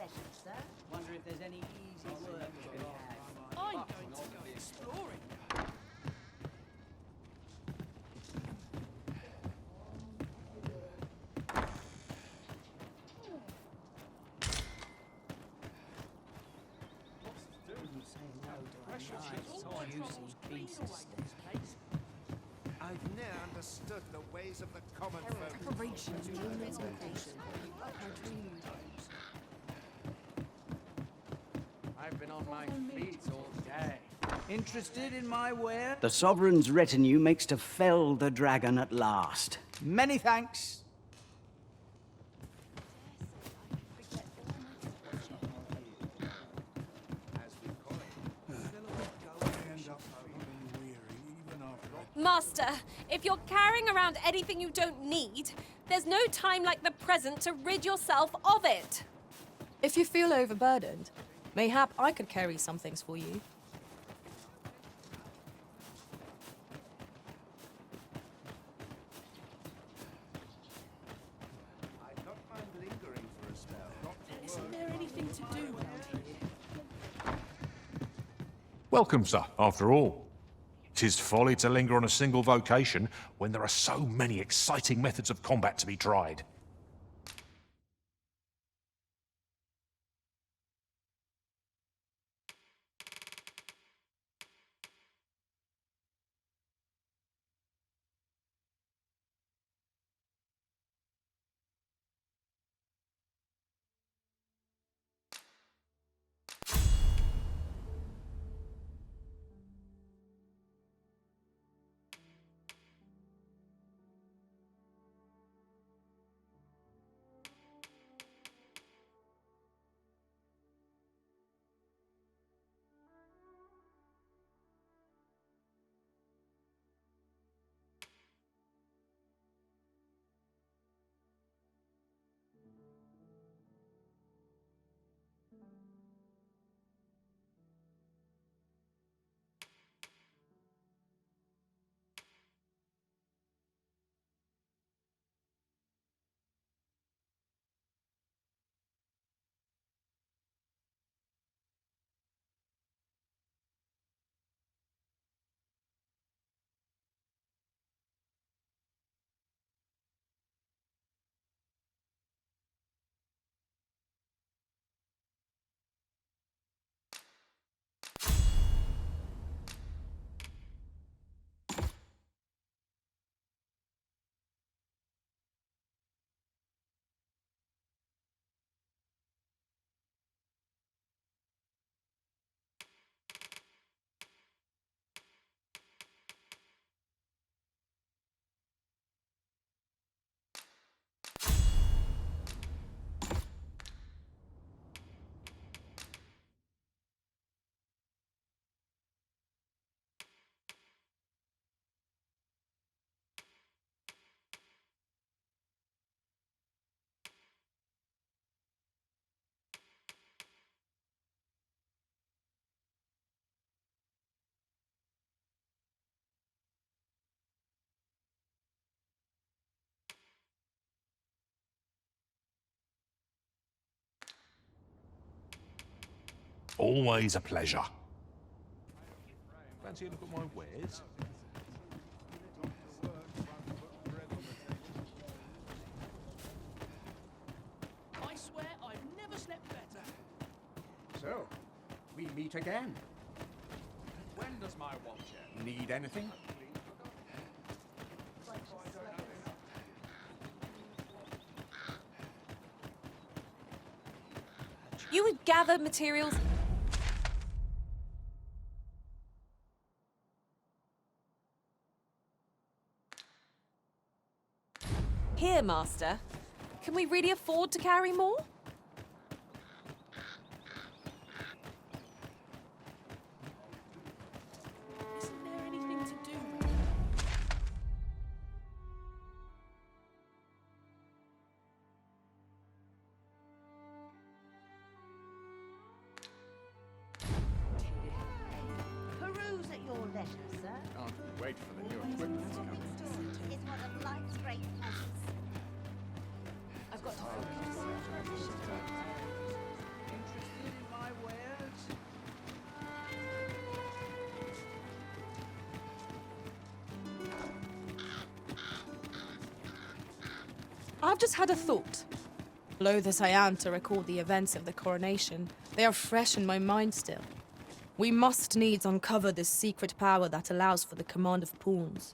leisure, sir. Wonder if there's any easy work to be had. I'm going to go exploring. I've never understood the ways of the common folk. Preparations, meditation. I've been on my feet all day. Interested in my ware? The Sovereign's retinue makes to fell the dragon at last. Many thanks. Master, if you're carrying around anything you don't need, there's no time like the present to rid yourself of it. If you feel overburdened, mayhap I could carry some things for you. I don't mind lingering for a spell. Isn't there anything to do around here? Welcome, sir, after all. 'Tis folly to linger on a single vocation when there are so many exciting methods of combat to be tried. Always a pleasure. Fancy a look at my wares? I swear I've never slept better. So, we meet again. When does my watch end? Need anything? You would gather materials. Here, Master. Can we really afford to carry more? Isn't there anything to do? Peruse at your leisure, sir. Can't wait for the new equipment to come. It's one of life's great pleasures. I've got to focus. I've just had a thought. Loath as I am to recall the events of the coronation, they are fresh in my mind still. We must needs uncover this secret power that allows for the command of pawns.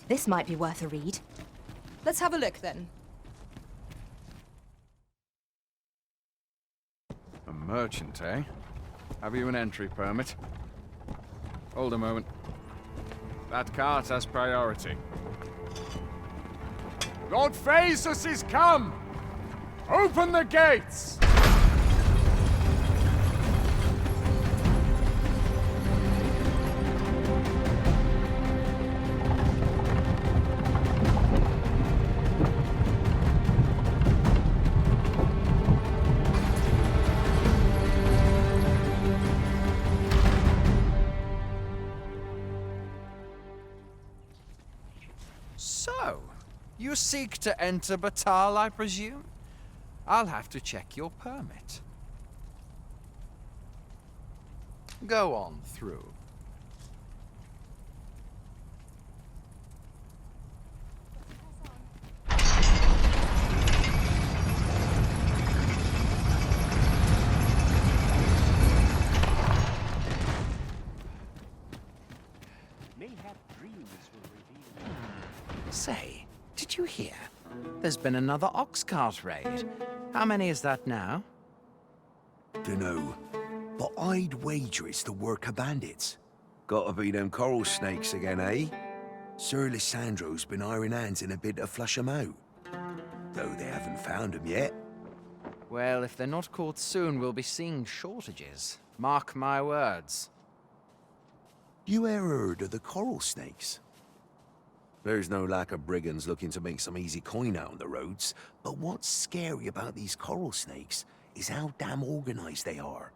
This might be worth a read. Let's have a look then. A merchant, eh? Have you an entry permit? Hold a moment. That cart has priority. Lord Phaesus is come! Open the gates! So, you seek to enter Batal, I presume? I'll have to check your permit. Go on through. Mayhap dreams will reveal. Say, did you hear? There's been another ox cart raid. How many is that now? Dunno, but I'd wager it's the work of bandits. Gotta be them coral snakes again, eh? Sir Lysandro's been iron hands in a bid to flush 'em out. Though they haven't found 'em yet. Well, if they're not caught soon, we'll be seeing shortages. Mark my words. You ever heard of the coral snakes? There's no lack of brigands looking to make some easy coin out on the roads, but what's scary about these coral snakes is how damn organized they are.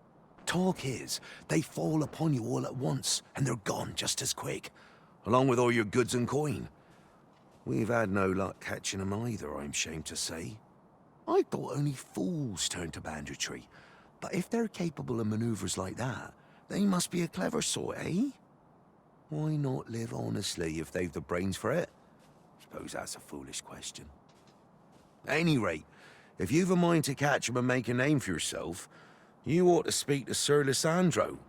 Talk is, they fall upon you all at once, and they're gone just as quick, along with all your goods and coin. We've had no luck catching them either, I'm ashamed to say. I thought only fools turned to banditry, but if they're capable of maneuvers like that, they must be a clever sort, eh? Why not live honestly if they've the brains for it? Suppose that's a foolish question. At any rate, if you've a mind to catch 'em and make a name for yourself, you ought to speak to Sir Lysandro.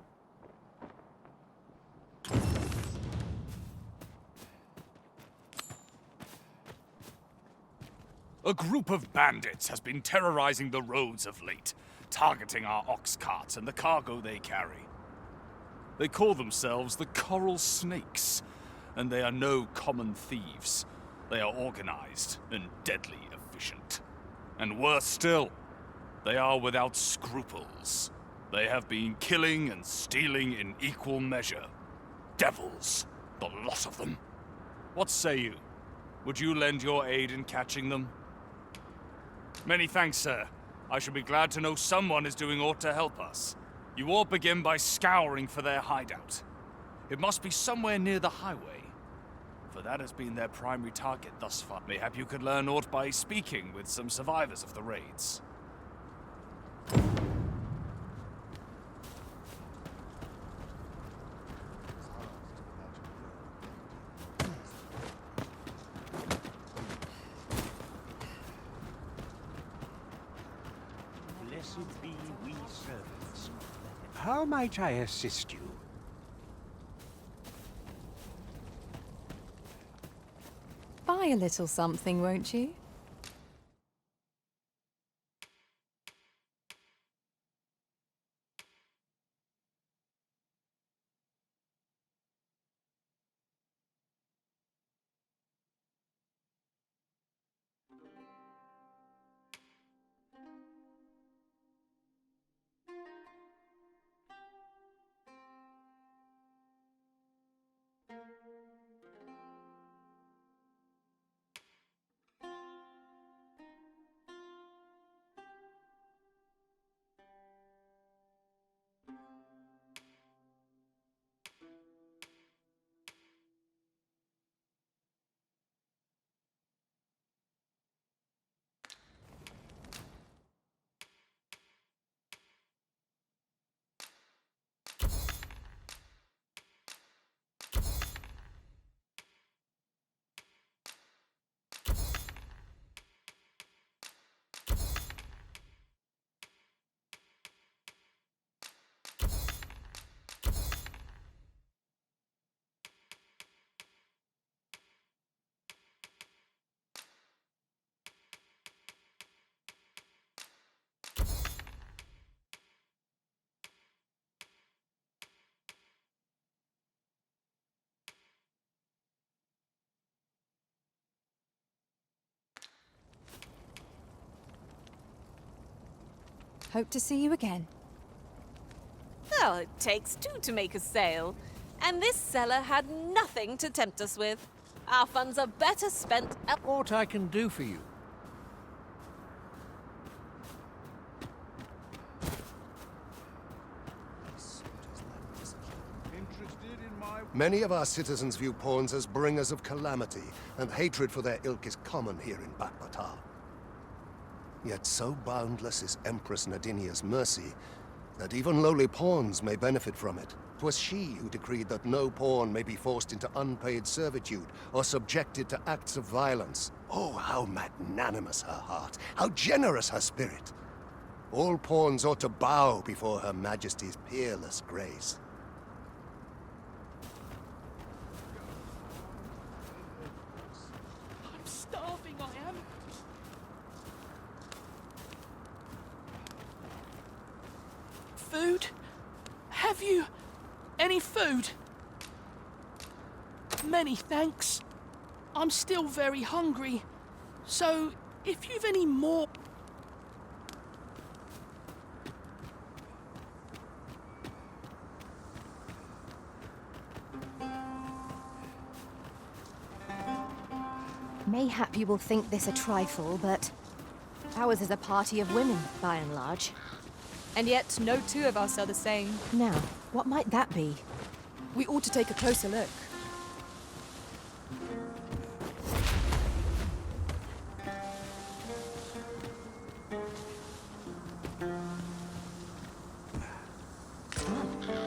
A group of bandits has been terrorizing the roads of late, targeting our ox carts and the cargo they carry. They call themselves the Coral Snakes, and they are no common thieves. They are organized and deadly efficient. And worse still, they are without scruples. They have been killing and stealing in equal measure. Devils, the lot of them. What say you? Would you lend your aid in catching them? Many thanks, sir. I shall be glad to know someone is doing aught to help us. You all begin by scouring for their hideout. It must be somewhere near the highway, for that has been their primary target thus far. Mayhap you could learn aught by speaking with some survivors of the raids. Blessed be we servants. How might I assist you? Buy a little something, won't you? Hope to see you again. Well, it takes two to make a sale. And this seller had nothing to tempt us with. Our funds are better spent at... What I can do for you? Many of our citizens view pawns as bringers of calamity, and hatred for their ilk is common here in Batal. Yet so boundless is Empress Nadinia's mercy that even lowly pawns may benefit from it. 'Twas she who decreed that no pawn may be forced into unpaid servitude or subjected to acts of violence. Oh, how magnanimous her heart, how generous her spirit. All pawns ought to bow before Her Majesty's peerless grace. I'm starving, I am. Food? Have you any food? Many thanks. I'm still very hungry. So, if you've any more... Mayhap you will think this a trifle, but ours is a party of women, by and large. And yet, no two of us are the same. Now, what might that be? We ought to take a closer look.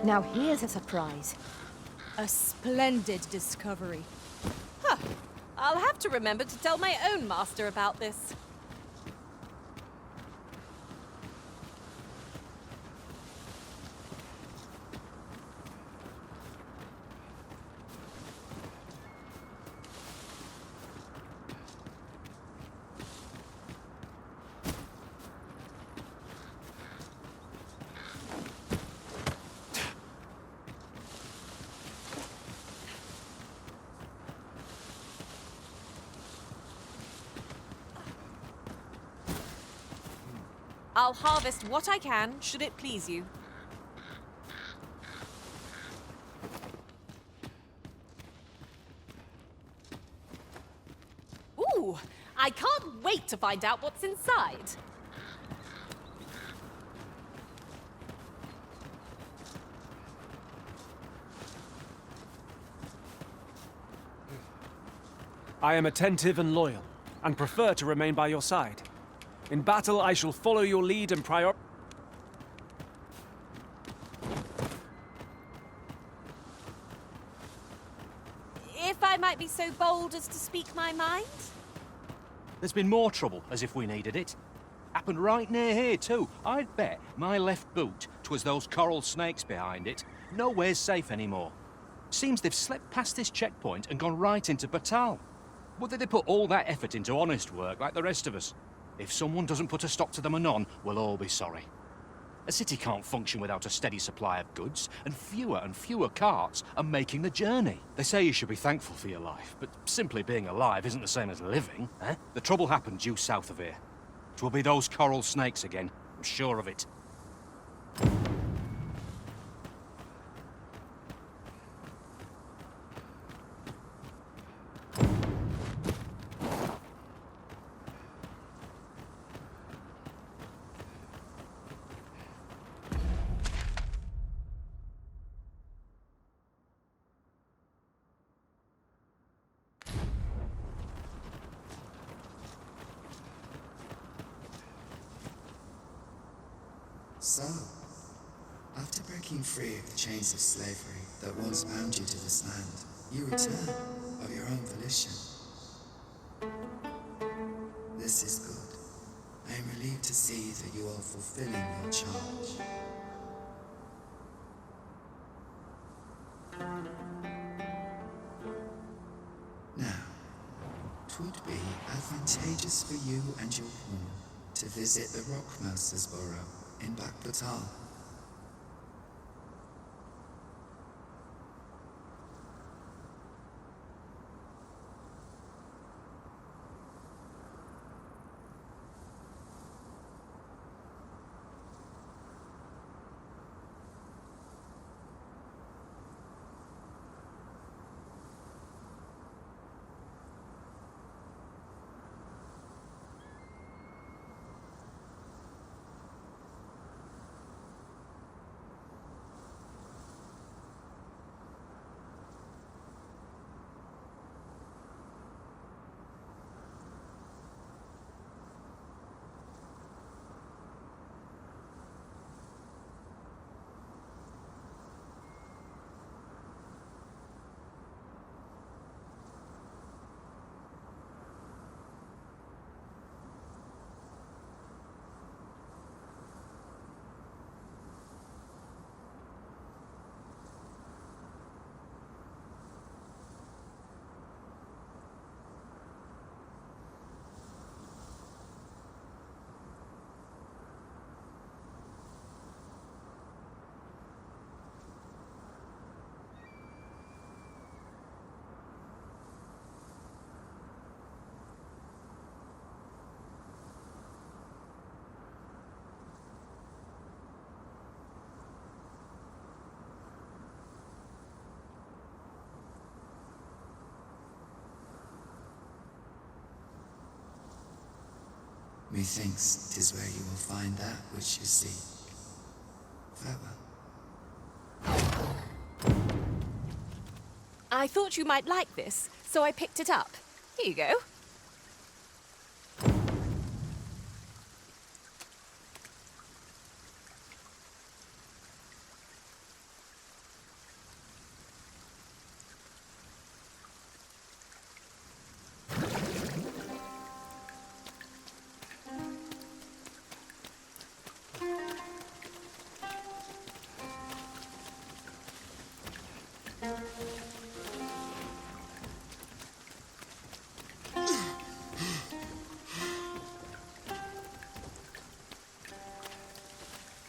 Now here's a surprise. A splendid discovery. Huh. I'll have to remember to tell my own master about this. I'll harvest what I can, should it please you. Ooh, I can't wait to find out what's inside. I am attentive and loyal, and prefer to remain by your side. In battle, I shall follow your lead and prior... If I might be so bold as to speak my mind? There's been more trouble, as if we needed it. Happened right near here, too. I'd bet my left boot 'twas those coral snakes behind it. Nowhere's safe anymore. Seems they've slept past this checkpoint and gone right into Batal. Would they put all that effort into honest work like the rest of us? If someone doesn't put a stop to them anon, we'll all be sorry. A city can't function without a steady supply of goods, and fewer carts are making the journey. They say you should be thankful for your life, but simply being alive isn't the same as living, eh? The trouble happened due south of here. 'Twill be those coral snakes again, I'm sure of it. So, after breaking free of the chains of slavery that once bound you to this land, you return of your own volition. This is good. I am relieved to see that you are fulfilling your charge. Now, 'twould be advantageous for you and your pawn to visit the Rockmouser's Burrow in Batal. Methinks 'tis where you will find that which you seek. Farewell. I thought you might like this, so I picked it up. Here you go.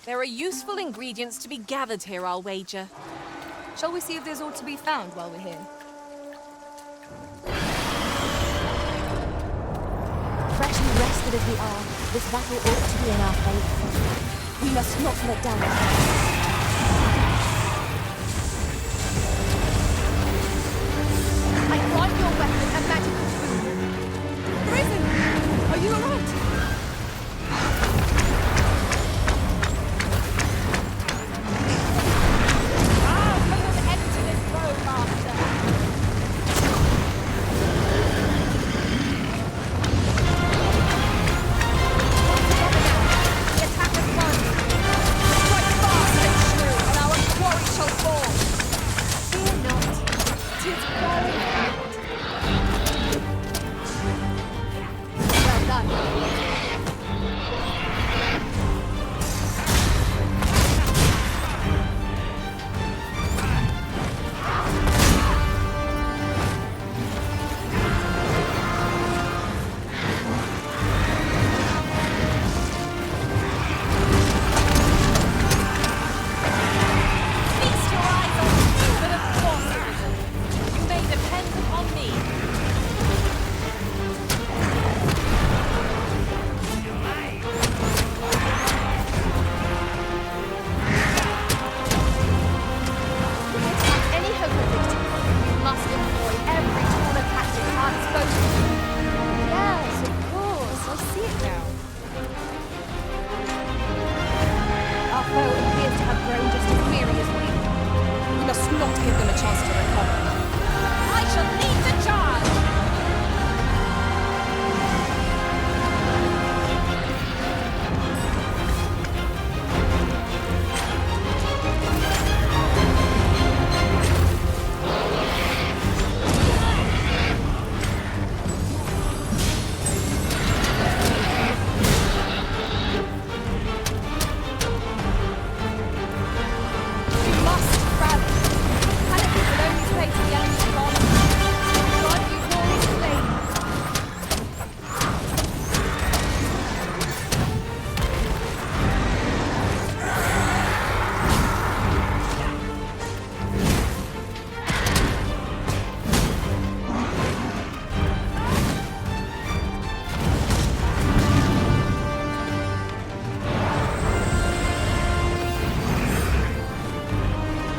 There are useful ingredients to be gathered here, I'll wager. Shall we see if there's aught to be found while we're here? Freshly rested as we are, this battle ought to be in our favour. We must not let down our heads. I grant your weapon a magical boon. Risen! Are you alright?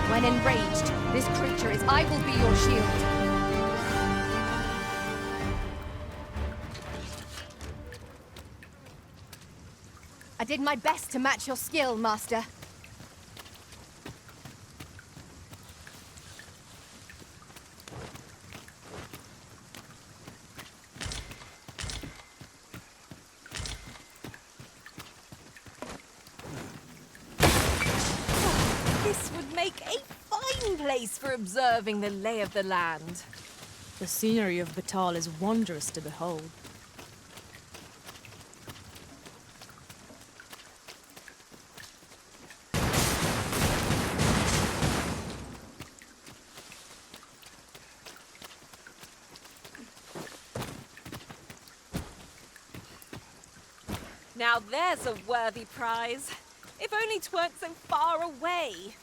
When enraged, this creature is I will be your shield. I did my best to match your skill, Master. This would make a fine place for observing the lay of the land. The scenery of Batal is wondrous to behold. Now there's a worthy prize. If only 'tweren't so far away.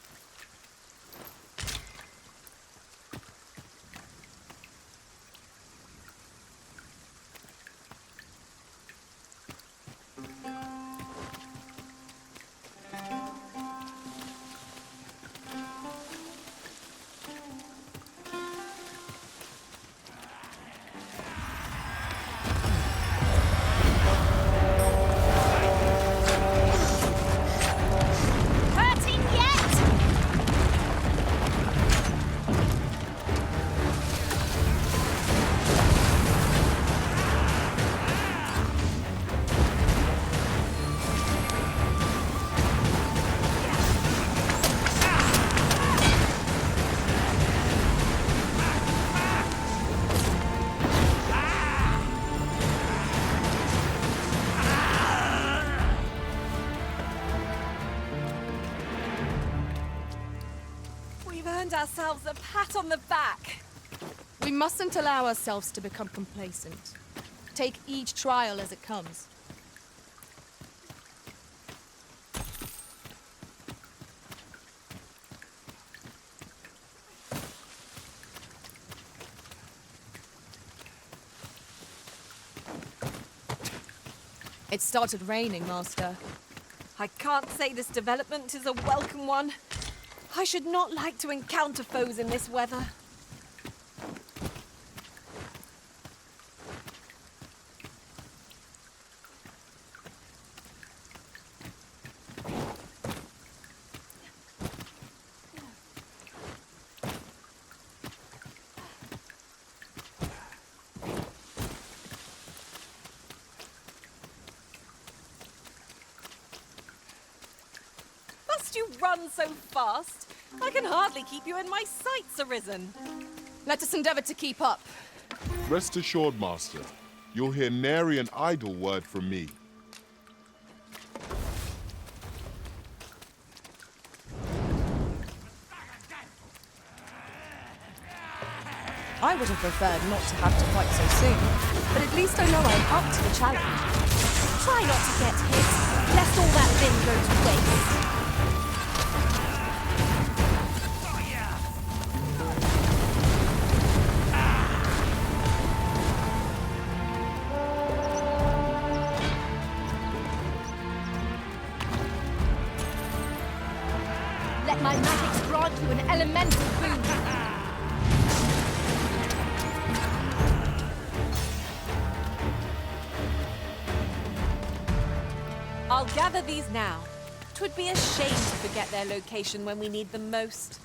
earned ourselves a pat on the back. We mustn't allow ourselves to become complacent. Take each trial as it comes. It started raining, Master. I can't say this development is a welcome one. I should not like to encounter foes in this weather. You run so fast, I can hardly keep you in my sights, Arisen. Let us endeavor to keep up. Rest assured, Master. You'll hear nary an idle word from me. I would have preferred not to have to fight so soon, but at least I know I'm up to the challenge. Try not to get hit, lest all that vim go to waste. Let my magic grant you an elemental boon. I'll gather these now. 'Twould be a shame to forget their location when we need them most.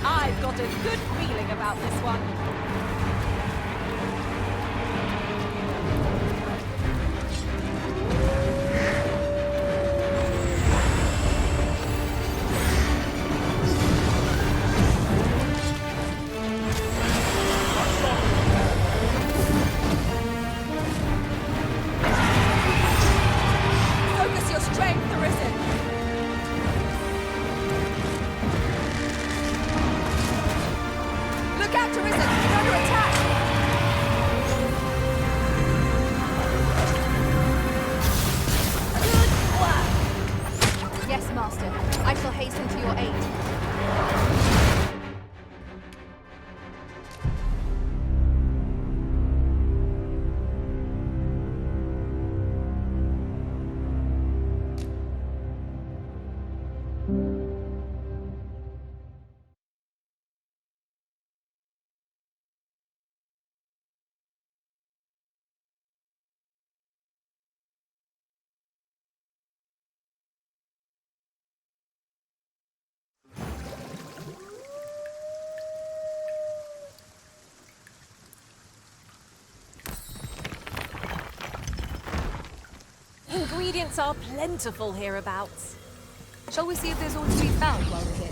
I've got a good feeling about this one. Focus your strength, Arisen. Look out, Arisen! You're under attack! Good work! Yes, Master. I shall hasten to your aid. Ingredients are plentiful hereabouts. Shall we see if there's all to be found while we're here?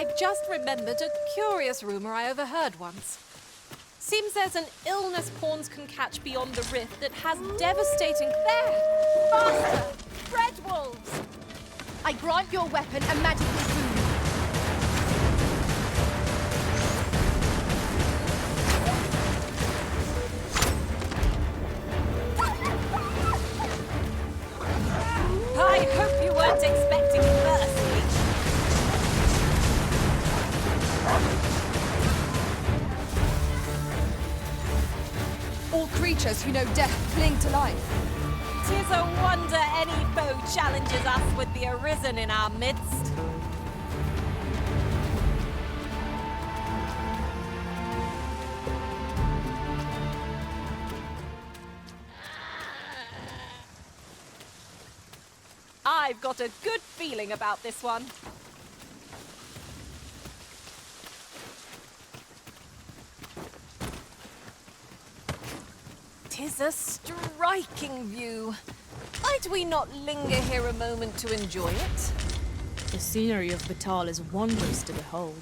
I've just remembered a curious rumor I overheard once. Seems there's an illness pawns can catch beyond the rift that has devastating... There! Faster! Red wolves! I grant your weapon a magical boon. I hope you weren't expecting mercy. All creatures who know death cling to life. 'Tis a wonder any foe challenges us with the Arisen in our midst. I've got a good feeling about this one. 'Tis a striking view. Might we not linger here a moment to enjoy it? The scenery of Batal is wondrous to behold.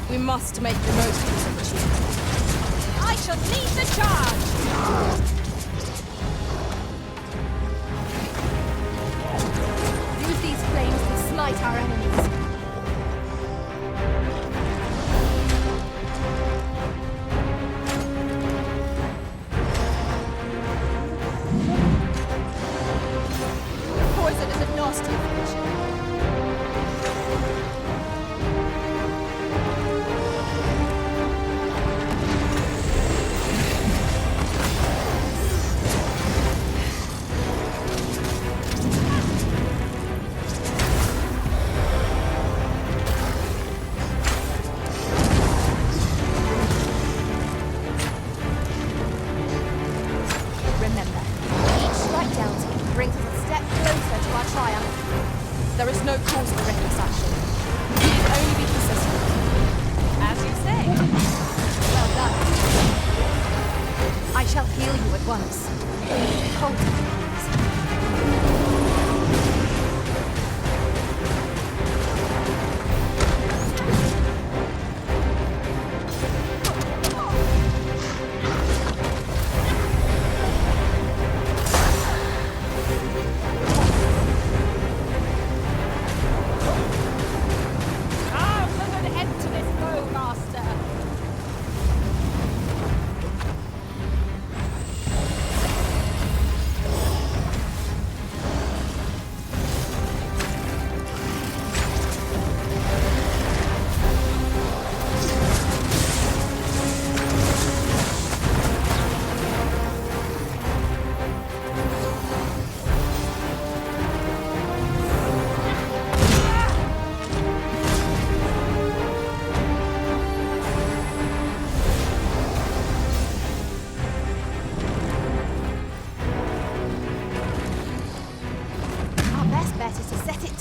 We must make the most of this opportunity. I shall lead the charge! Use these flames to smite our enemies. Poison is a nasty affliction. There is no cause for reckless action. We can only be consistent. As you say. Well done. I shall heal you at once.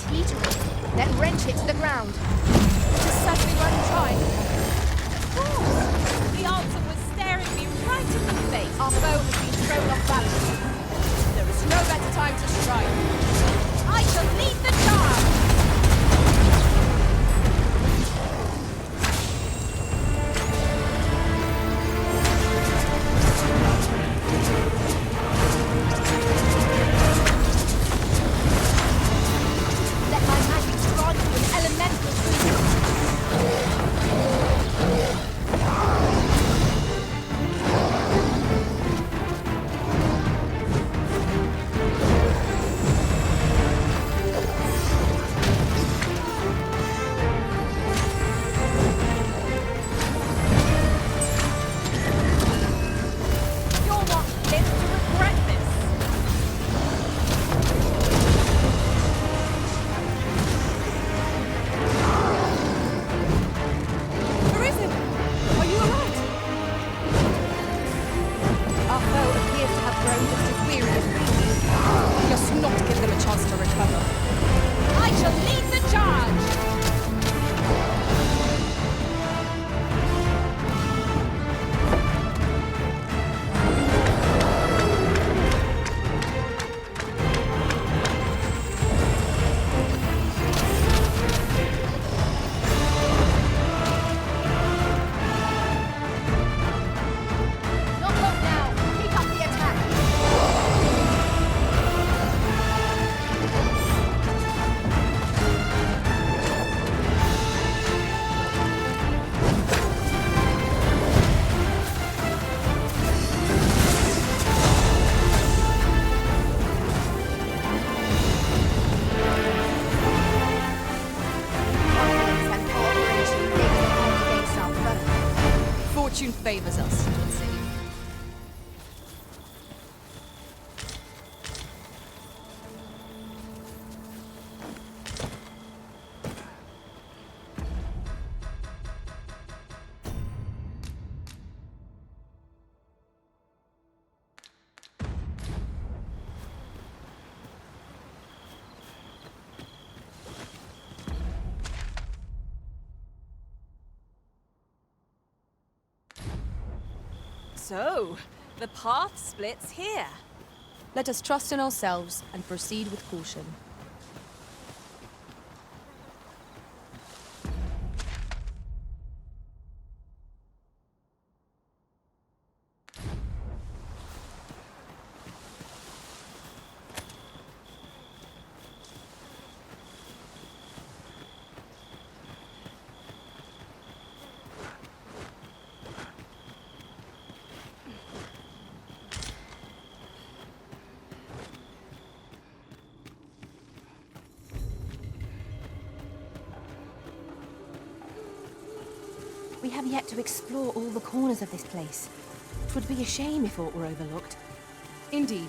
teetering. Then wrench it to the ground. It is certainly worth trying. Of course. The answer was staring me right in the face. Our foe has been thrown off balance. There is no better time to strike. I shall lead the charge! Let my magic grant you an elemental boost. You'll not live to regret this. Arisen! Are you alright? Our foe appears to have grown just as weary as we. We must not give them a chance to recover. I shall lead the charge! Not long now. Keep up the attack. Confidence and cooperation make the odds against our foe. Fortune favors us, it would seem. So, the path splits here. Let us trust in ourselves and proceed with caution. We have yet to explore all the corners of this place. 'Twould be a shame if aught were overlooked. Indeed.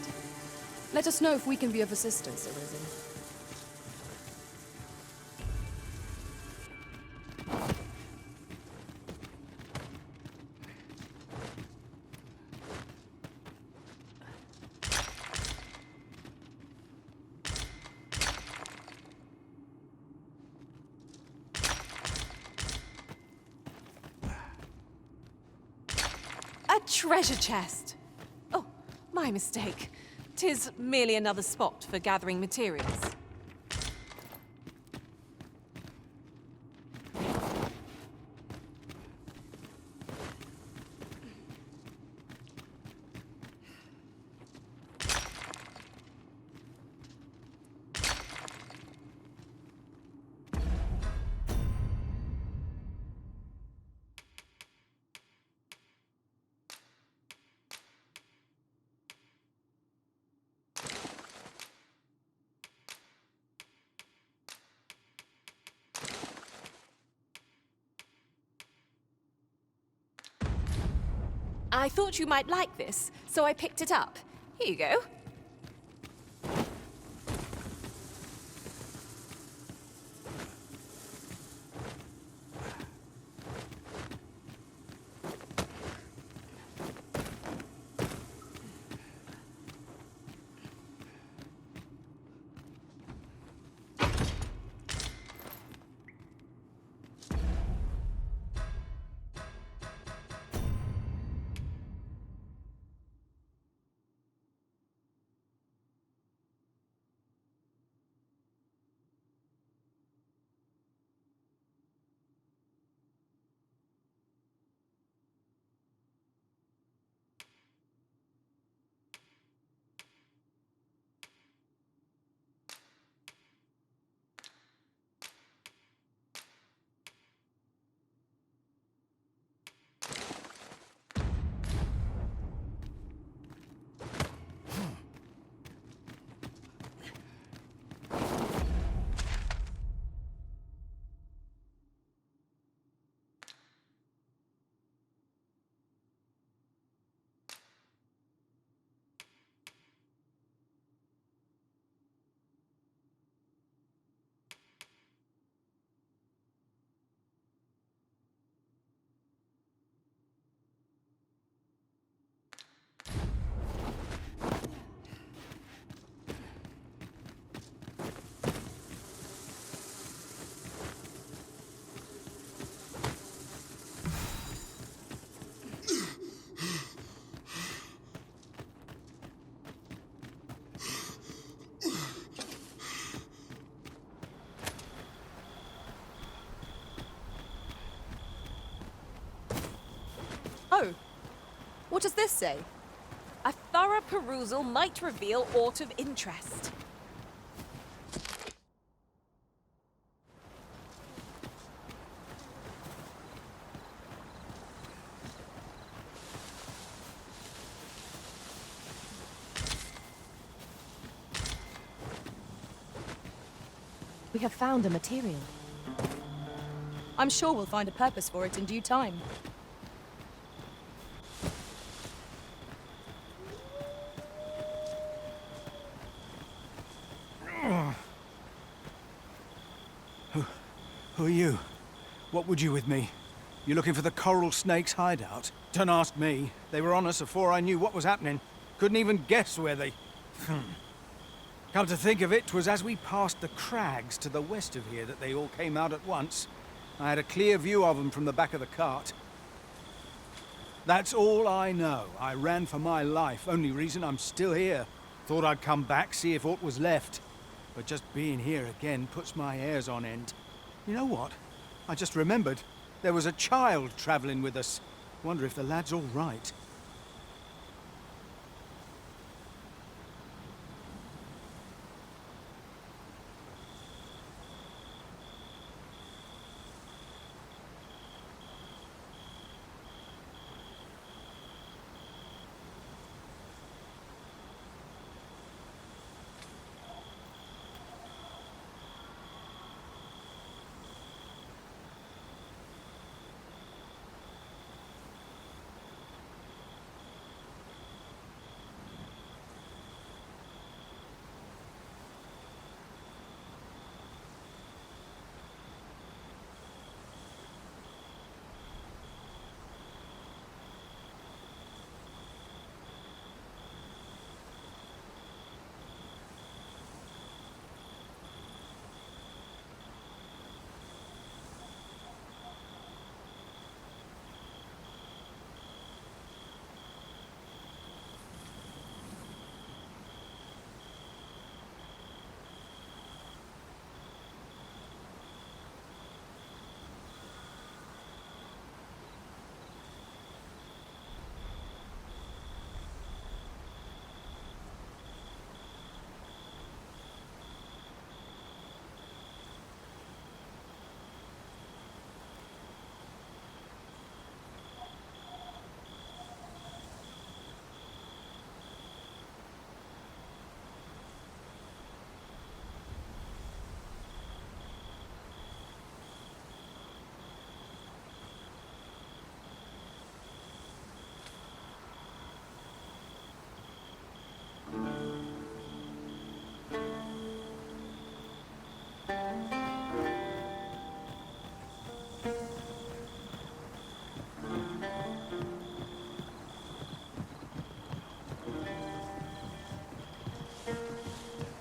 Let us know if we can be of assistance, Arisen. A treasure chest! Oh, my mistake. 'Tis merely another spot for gathering materials. I thought you might like this, so I picked it up. Here you go. What does this say? A thorough perusal might reveal aught of interest. We have found a material. I'm sure we'll find a purpose for it in due time. Who are you? What would you with me? You looking for the coral snake's hideout? Don't ask me. They were on us before I knew what was happening. Couldn't even guess where they... Come to think of it, 'twas as we passed the crags to the west of here that they all came out at once. I had a clear view of them from the back of the cart. That's all I know. I ran for my life. Only reason I'm still here. Thought I'd come back, see if aught was left. But just being here again puts my hairs on end. You know what? I just remembered. There was a child travelling with us. Wonder if the lad's all right.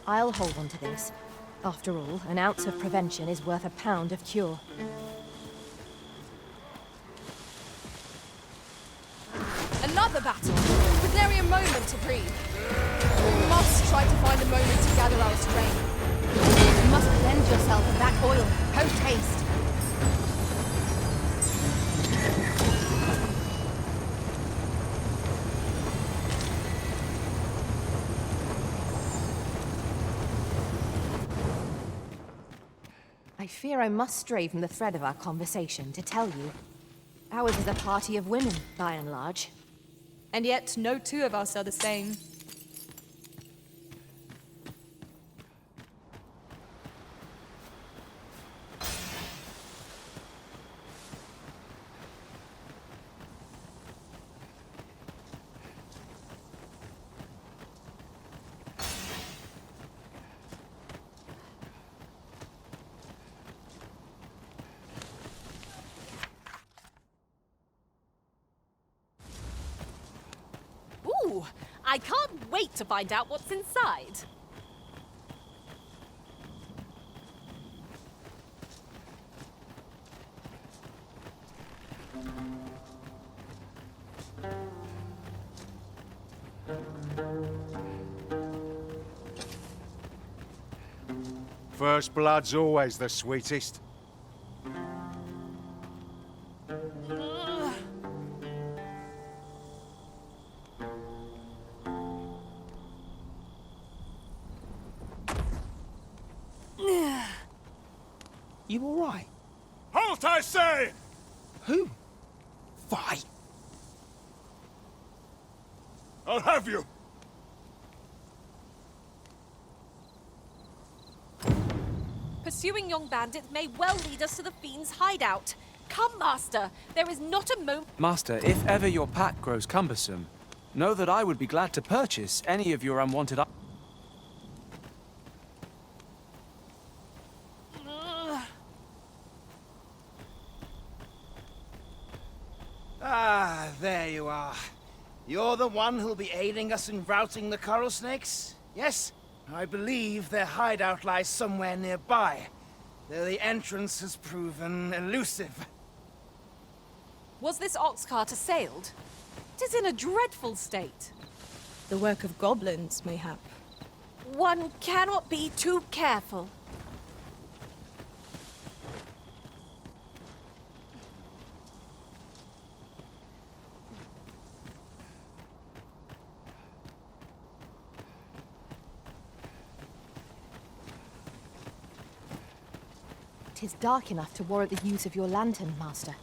I'll hold on to this. After all, an ounce of prevention is worth a pound of cure. Another battle! With nary a moment to breathe. We must try to find a moment to gather our strength. You must cleanse yourself of that oil, post-haste. I fear I must stray from the thread of our conversation to tell you. Ours is a party of women, by and large. And yet, no two of us are the same. Ooh, I can't wait to find out what's inside. First blood's always the sweetest. You all right? Halt, I say! Who? Fight? I'll have you! Pursuing young bandits may well lead us to the Fiend's hideout. Come, Master! There is not a moment— Master, if ever your pack grows cumbersome, know that I would be glad to purchase any of your unwanted— Ah, there you are. You're the one who'll be aiding us in routing the coral snakes, yes? I believe their hideout lies somewhere nearby, though the entrance has proven elusive. Was this ox cart assailed? It is in a dreadful state. The work of goblins, mayhap. One cannot be too careful. It is dark enough to warrant the use of your lantern, Master.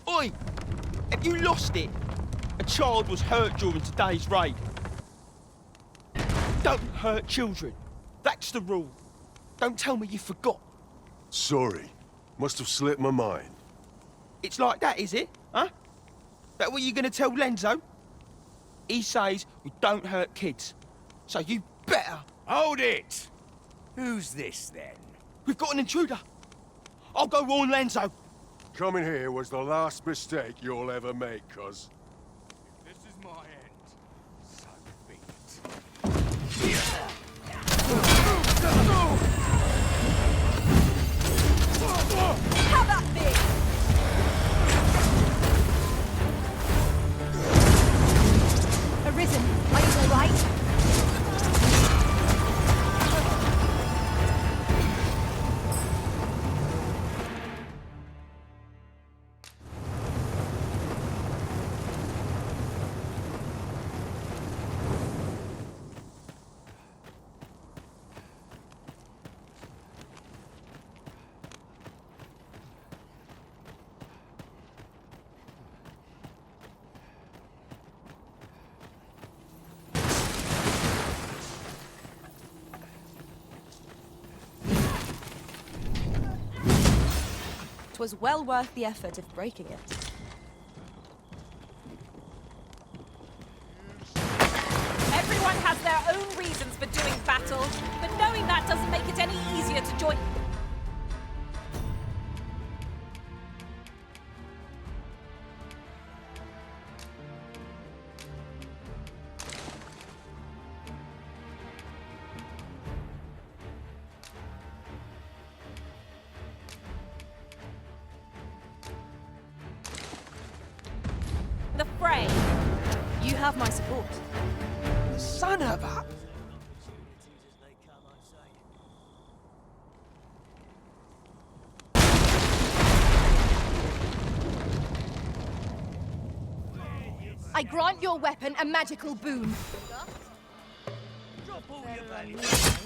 Oi! Have you lost it? A child was hurt during today's raid. Don't hurt children. That's the rule. Don't tell me you forgot. Sorry. Must have slipped my mind. It's like that, is it? Huh? That what you gonna tell Lenzo? He says we don't hurt kids. So you better... Hold it! Who's this, then? We've got an intruder. I'll go warn Lenzo. Coming here was the last mistake you'll ever make, cuz. This is my end. So be How that big? Arisen, are you all right? Was well worth the effort of breaking it. Everyone has their own reasons for doing battle, but knowing that doesn't make it any easier to join. The fray. You have my support. Son of a... I grant your weapon a magical boon. Drop all your valuables.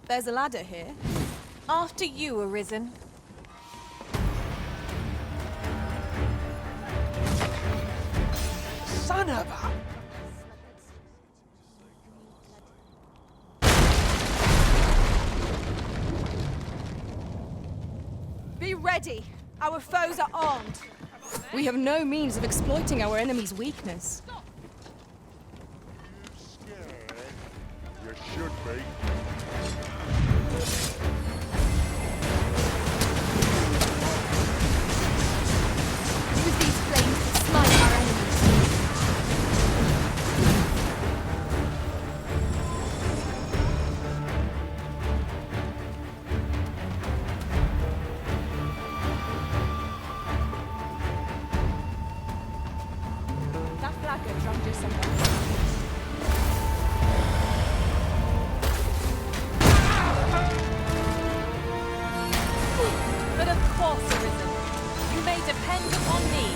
There's a ladder here. After you, Arisen. Son of a... Be ready! Our foes are armed! We have no means of exploiting our enemy's weakness. You should be. Use these flames to smite our enemies. That flagger drummed you somewhere. But of course, Arisen. You may depend upon me.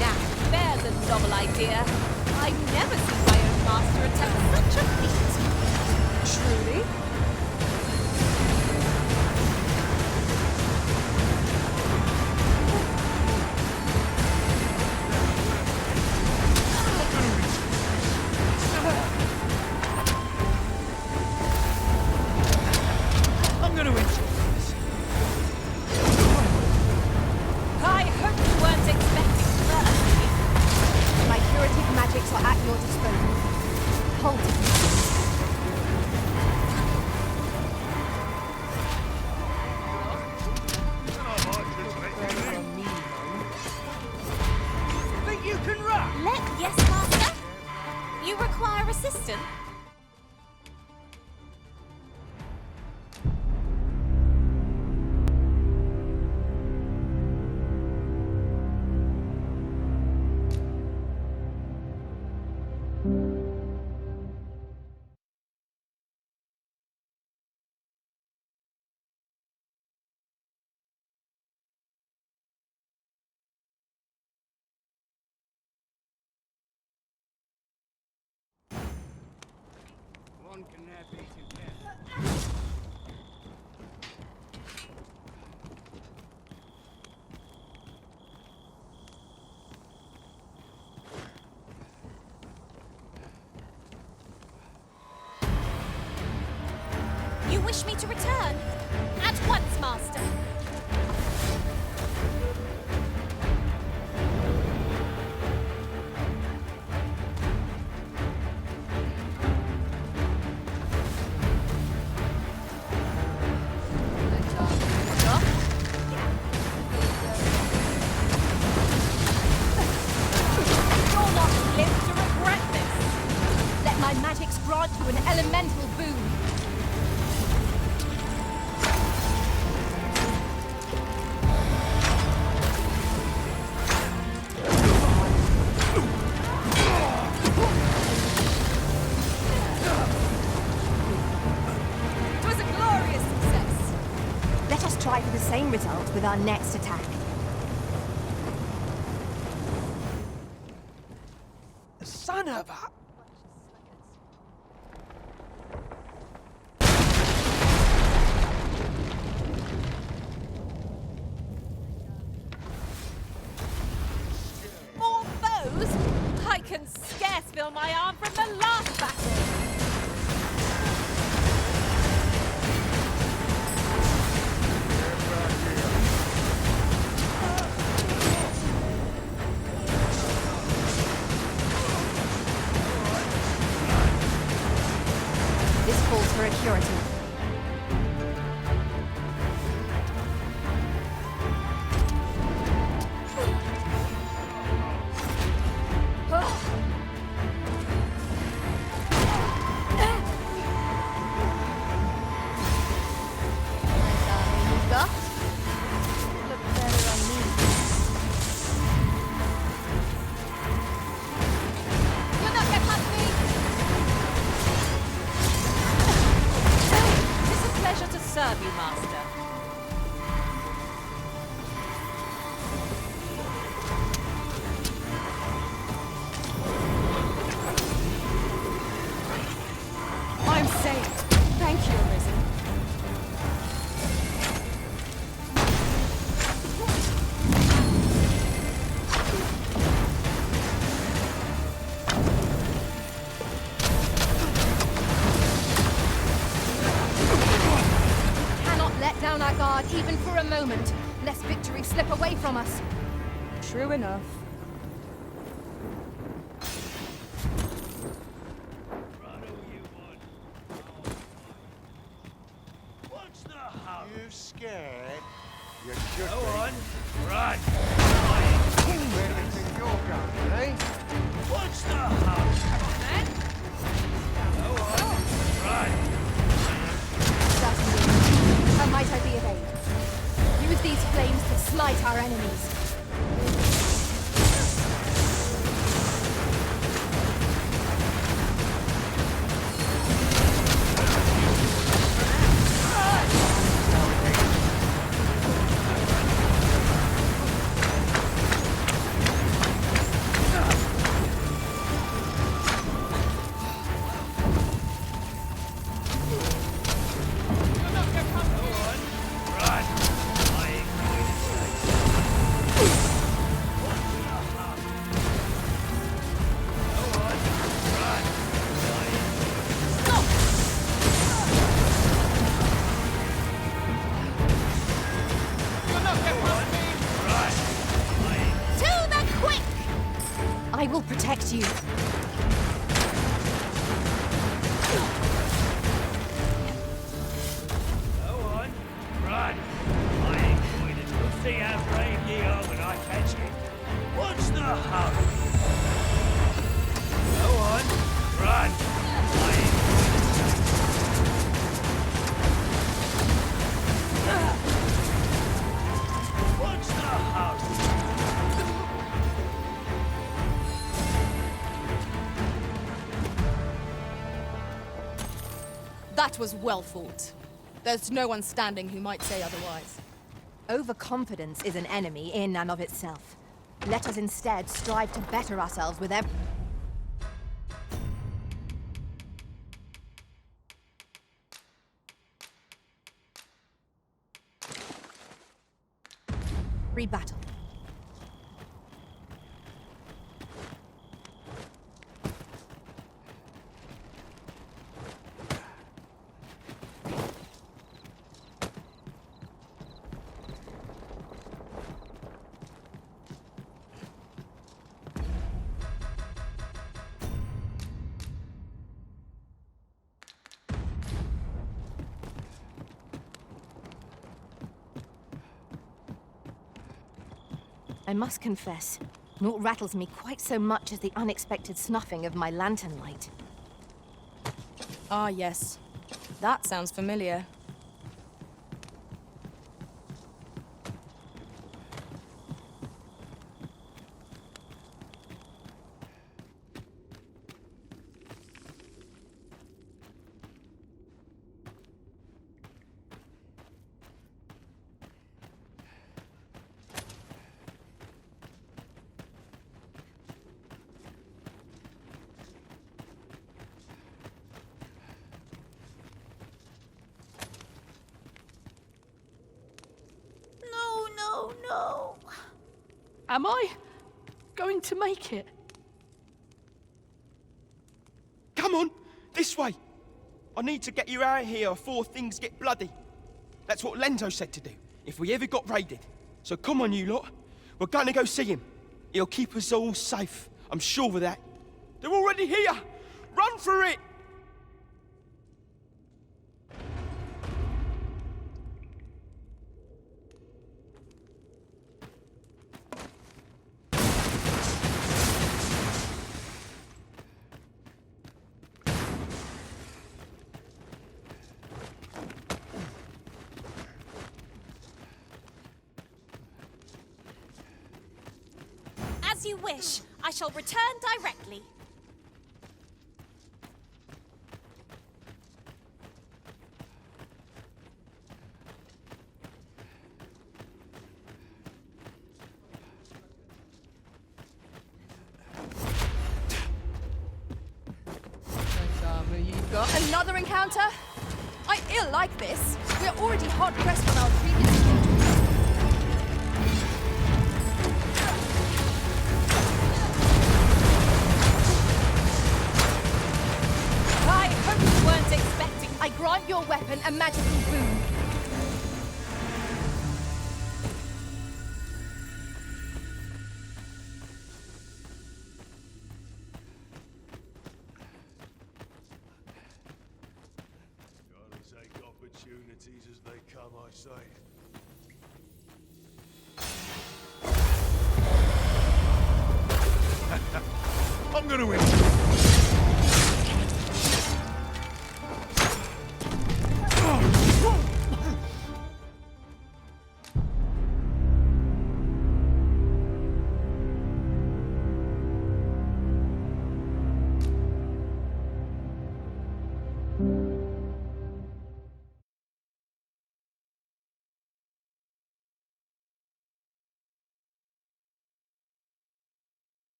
Now, there's a novel idea. I've never seen my own master attempt such a feat. Truly? I'm gonna enjoy this. I hope you weren't expecting to murder me. My curative magics are at your disposal. Hold it. Think you can run? Yes, Master? You require assistance? One can never be together. You wish me to return? At once, Master. You'll not live to regret this. Let my magics grant you an elemental boon. It was a glorious success. Let us try for the same result with our next attack. Son of a... More foes? I can scarce feel my arm from the last battle. This calls for a curative. You're not gonna have me. from us. True enough. You scared? You should Go be. on, run! Where do you think you're going, eh? What's the hunt? Come on, then! Go on, run! Certainly. How might I be of aid? Use these flames to smite our enemies. I will protect you. Go on, run! I ain't going to. We'll see how brave ye are when I catch you. What's the hurry? Go on, run! I ain't What's the hurry? That was well fought. There's no one standing who might say otherwise. Overconfidence is an enemy in and of itself. Let us instead strive to better ourselves with every... battle. I must confess, naught rattles me quite so much as the unexpected snuffing of my lantern light. Ah, yes. That sounds familiar. No. Am I going to make it? Come on, this way. I need to get you out of here before things get bloody. That's what Lenzo said to do, if we ever got raided. So come on, you lot. We're going to go see him. He'll keep us all safe. I'm sure of that. They're already here. Run for it! As you wish. I shall return directly. Another encounter? I ill like this. We're already hard pressed on our previous encounter. I hope you weren't expecting. I grant your weapon a magical boon. say. I'm gonna win.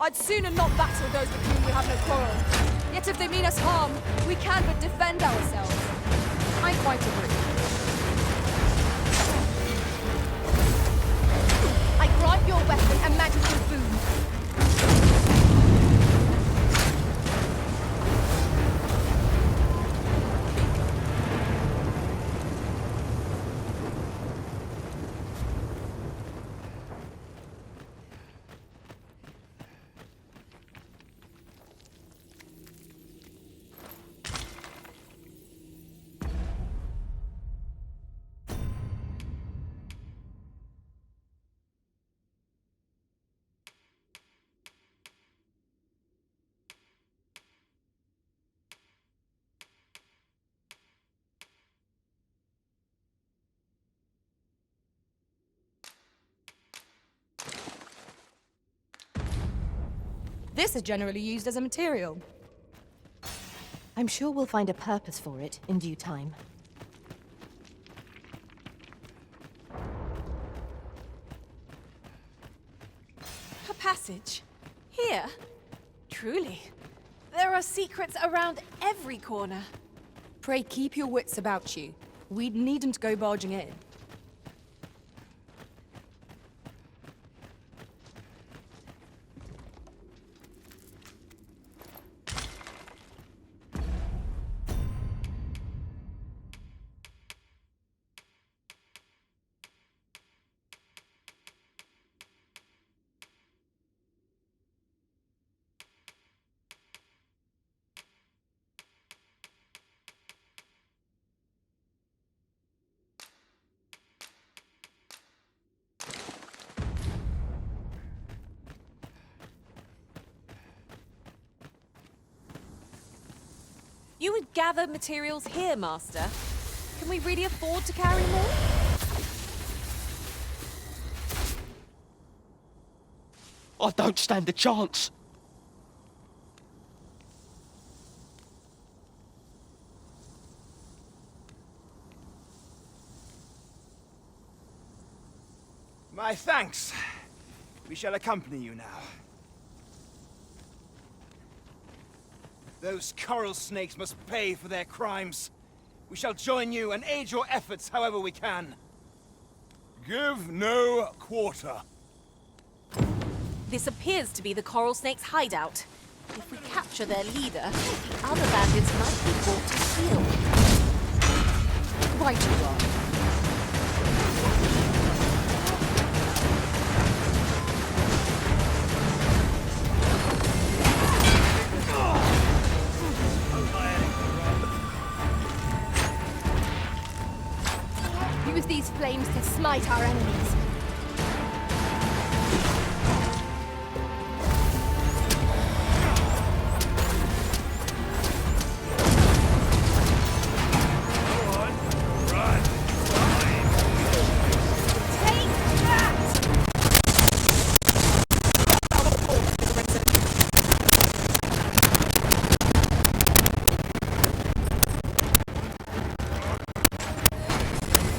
I'd sooner not battle those with whom we have no quarrel. Yet if they mean us harm, we can but defend ourselves. I quite agree. I grant your weapon a magical boon. This is generally used as a material. I'm sure we'll find a purpose for it in due time. A passage? Here? Truly. There are secrets around every corner. Pray keep your wits about you. We needn't go barging in. You would gather materials here, Master. Can we really afford to carry more? I don't stand a chance. My thanks. We shall accompany you now. Those coral snakes must pay for their crimes. We shall join you and aid your efforts however we can. Give no quarter. This appears to be the coral snake's hideout. If we capture their leader, the other bandits might be brought to heel. Right you are. Use these flames to smite our enemies.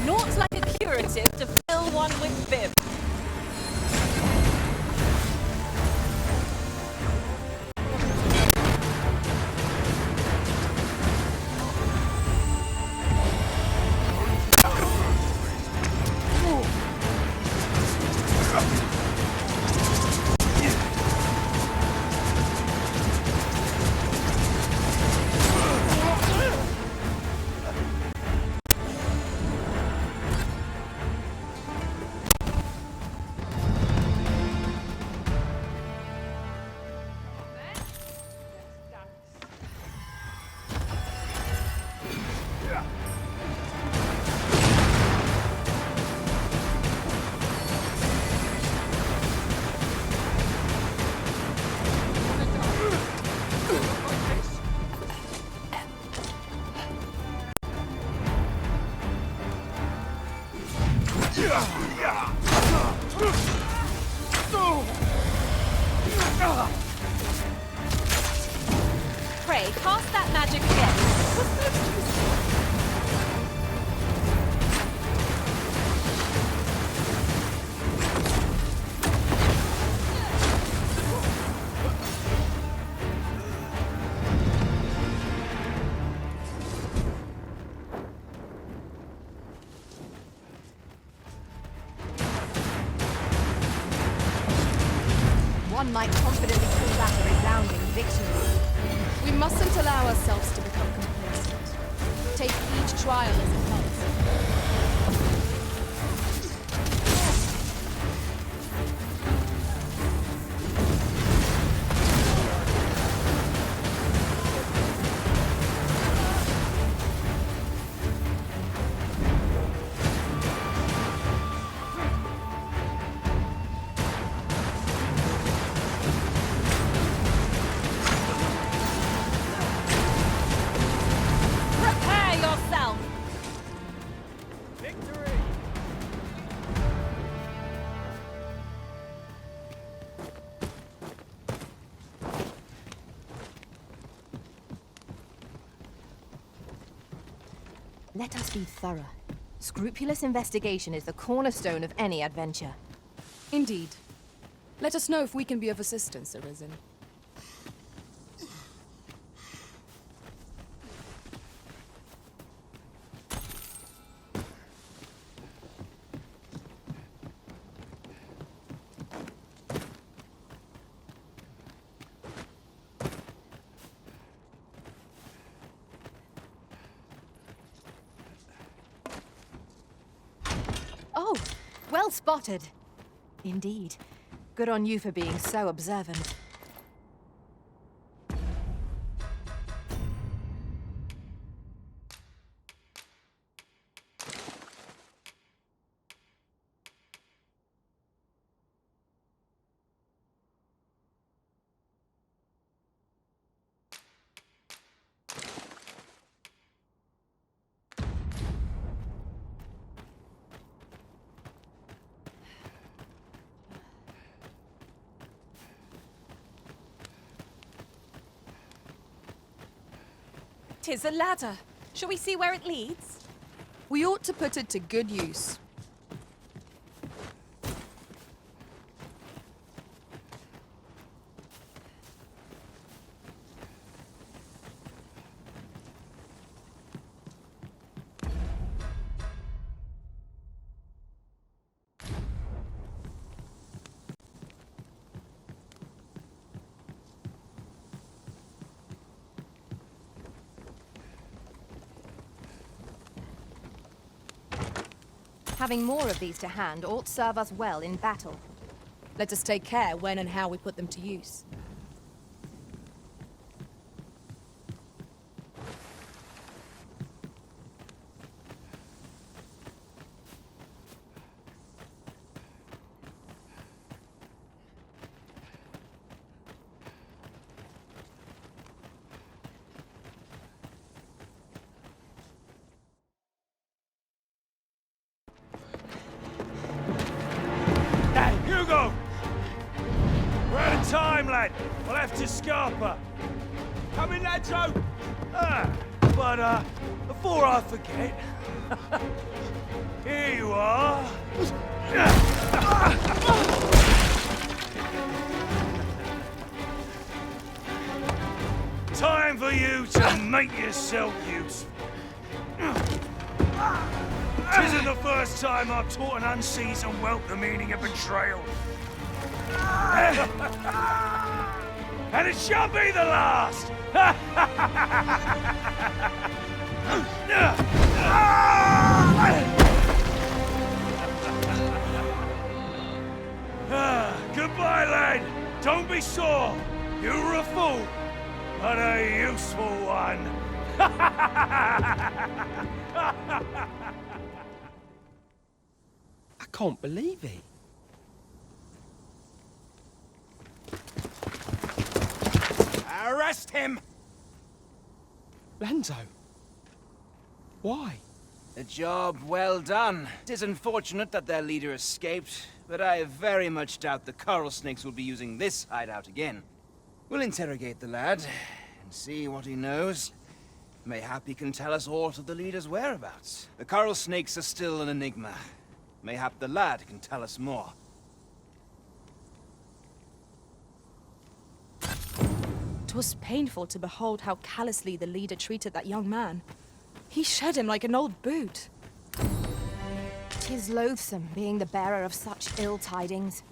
Naught like a curative to fill one with vim. that magic again. What's so useful? One might confidently call that a resounding victory. We mustn't allow ourselves to become complacent. Take each trial as it comes. Prepare yourself! Let us be thorough. Scrupulous investigation is the cornerstone of any adventure. Indeed. Let us know if we can be of assistance, Arisen. Oh, well spotted. Indeed. Good on you for being so observant. Tis a ladder. Shall we see where it leads? We ought to put it to good use. Having more of these to hand ought serve us well in battle. Let us take care when and how we put them to use. Hey, Hugo! We're out of time, lad. We'll have to scarper. Come in, Ladro. But before I forget, here you are. Time for you to make yourself useful. Tisn't the first time I've taught an unseasoned whelp the meaning of betrayal. And it shall be the last! Goodbye, lad. Don't be sore. You were a fool, but a useful one. I can't believe it. Arrest him! Lanzo. Why? A job well done. It is unfortunate that their leader escaped, but I very much doubt the coral snakes will be using this hideout again. We'll interrogate the lad and see what he knows. Mayhap he can tell us aught of the leader's whereabouts. The coral snakes are still an enigma. Mayhap the lad can tell us more. 'Twas painful to behold how callously the leader treated that young man. He shed him like an old boot. 'Tis loathsome being the bearer of such ill tidings.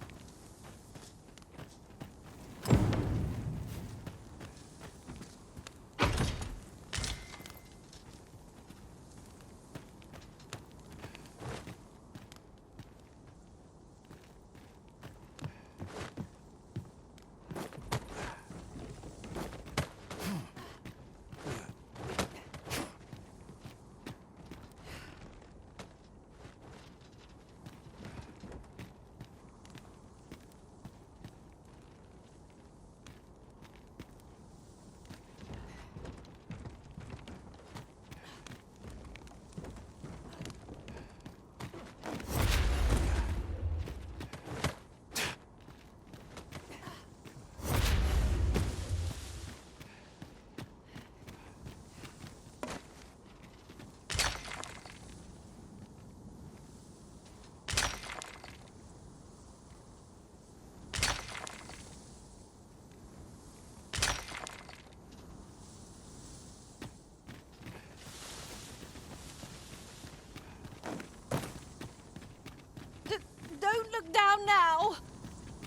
Don't look down now!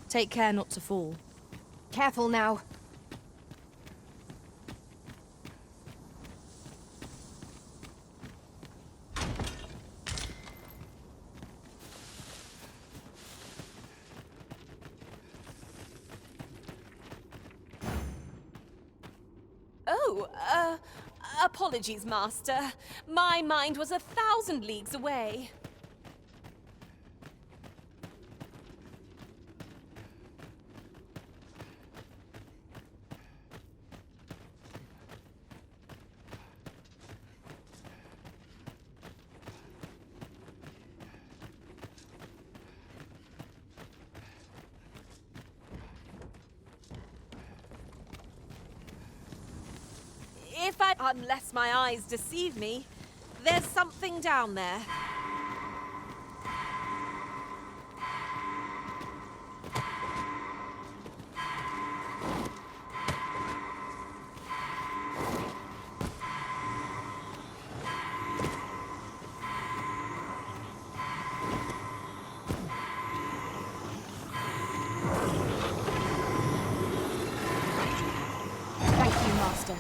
Take care not to fall. Careful now. Oh, apologies, Master. My mind was 1,000 leagues away. Unless my eyes deceive me, there's something down there. Thank you, Master.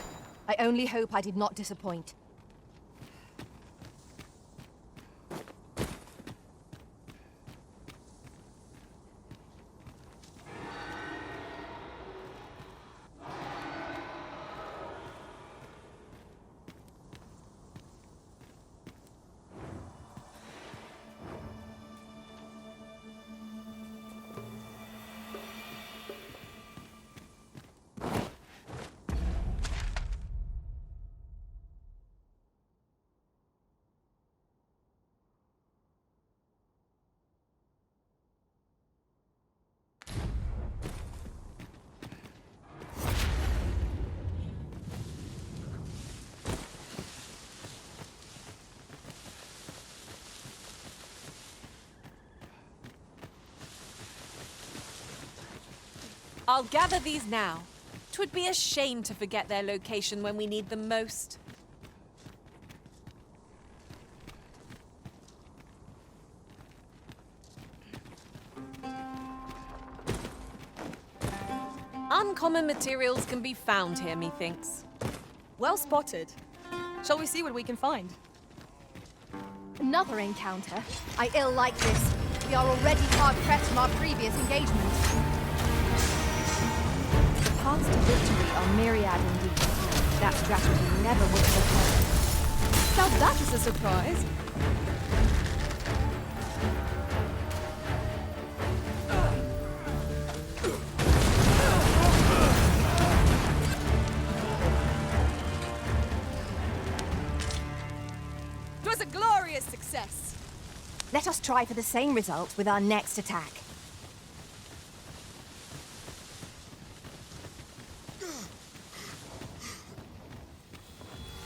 I only hope I did not disappoint. I'll gather these now. 'Twould be a shame to forget their location when we need them most. Uncommon materials can be found here, methinks. Well spotted. Shall we see what we can find? Another encounter? I ill like this. We are already hard-pressed from our previous engagement. The paths to victory are myriad indeed. That strategy never would have occurred. Now that is a surprise. It was a glorious success. Let us try for the same result with our next attack.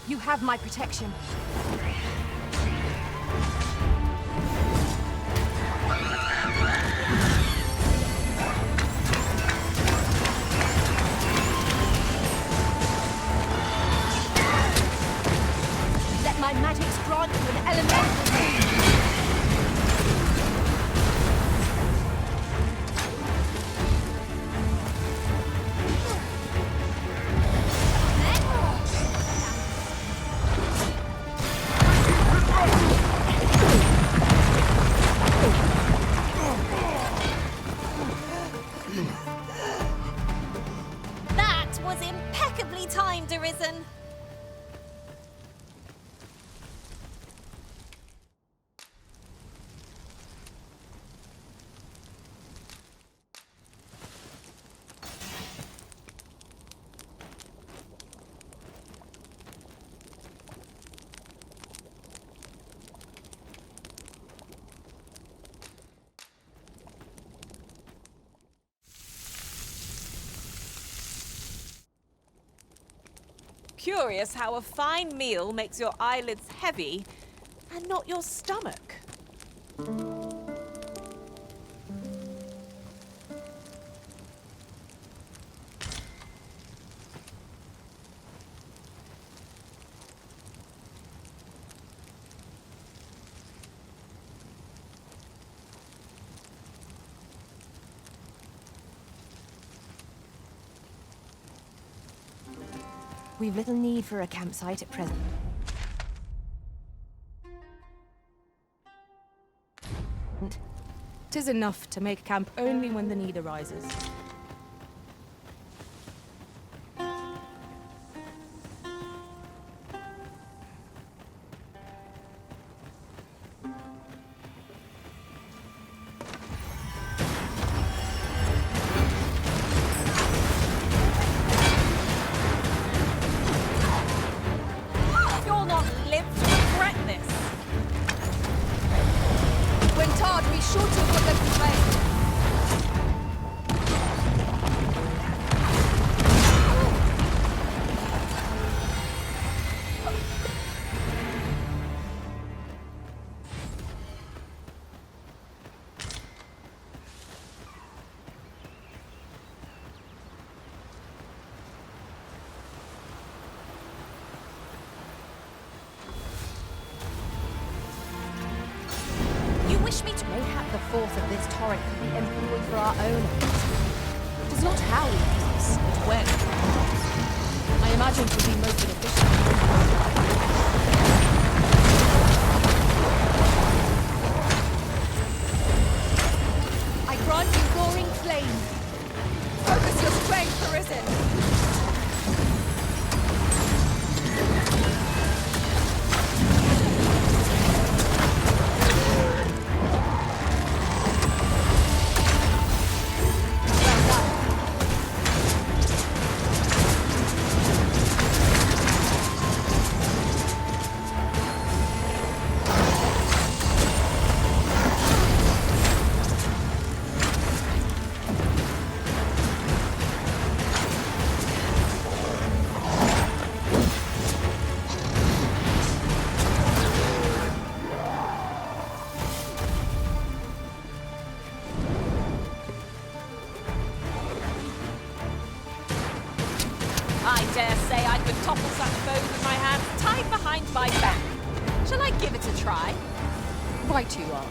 You have my protection. Let my magics grant you an elemental range. That was impeccably timed, Arisen. Curious how a fine meal makes your eyelids heavy and not your stomach. We've little need for a campsite at present. Tis enough to make camp only when the need arises. You'll not live to regret this. When tarred, we shoot you with the flame. You wish me to... Mayhap the force of this torrent could be employed for our own ends. It is not how we use this, but when. I imagine it would be most beneficial. I grant you roaring flame. Focus your strength, Arisen. I dare say I could topple such foes with my hands tied behind my back. Shall I give it a try? Right you are.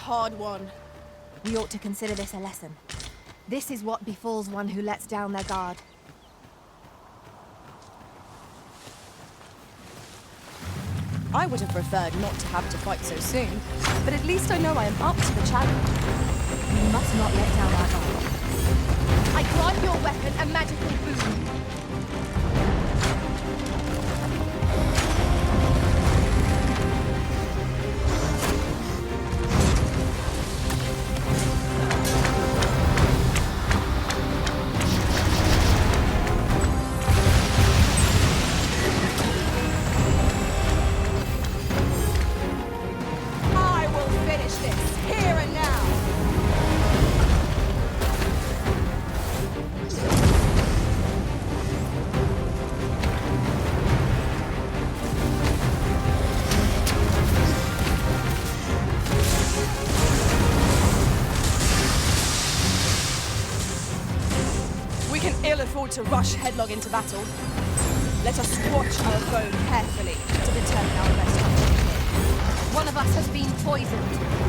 hard one. We ought to consider this a lesson. This is what befalls one who lets down their guard. I would have preferred not to have to fight so soon, but at least I know I am up to the challenge. We must not let down our guard. I grant your weapon a magical boon. To rush headlong into battle. Let us watch our foe carefully to determine our best option. One of us has been poisoned.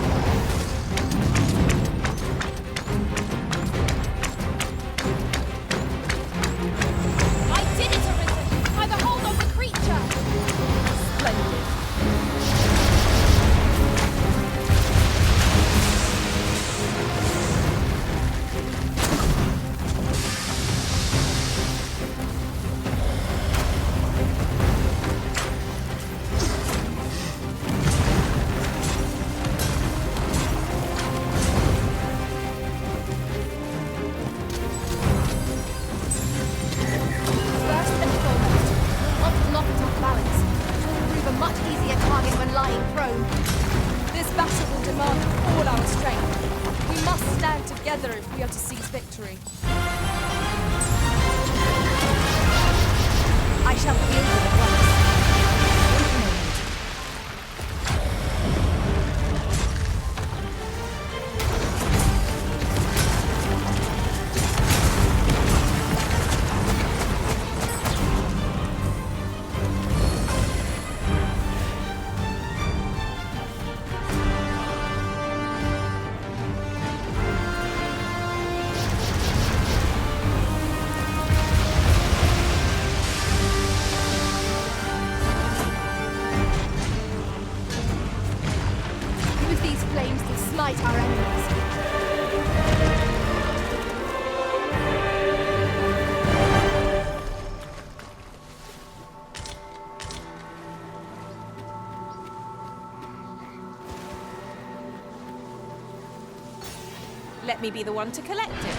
Let me be the one to collect it.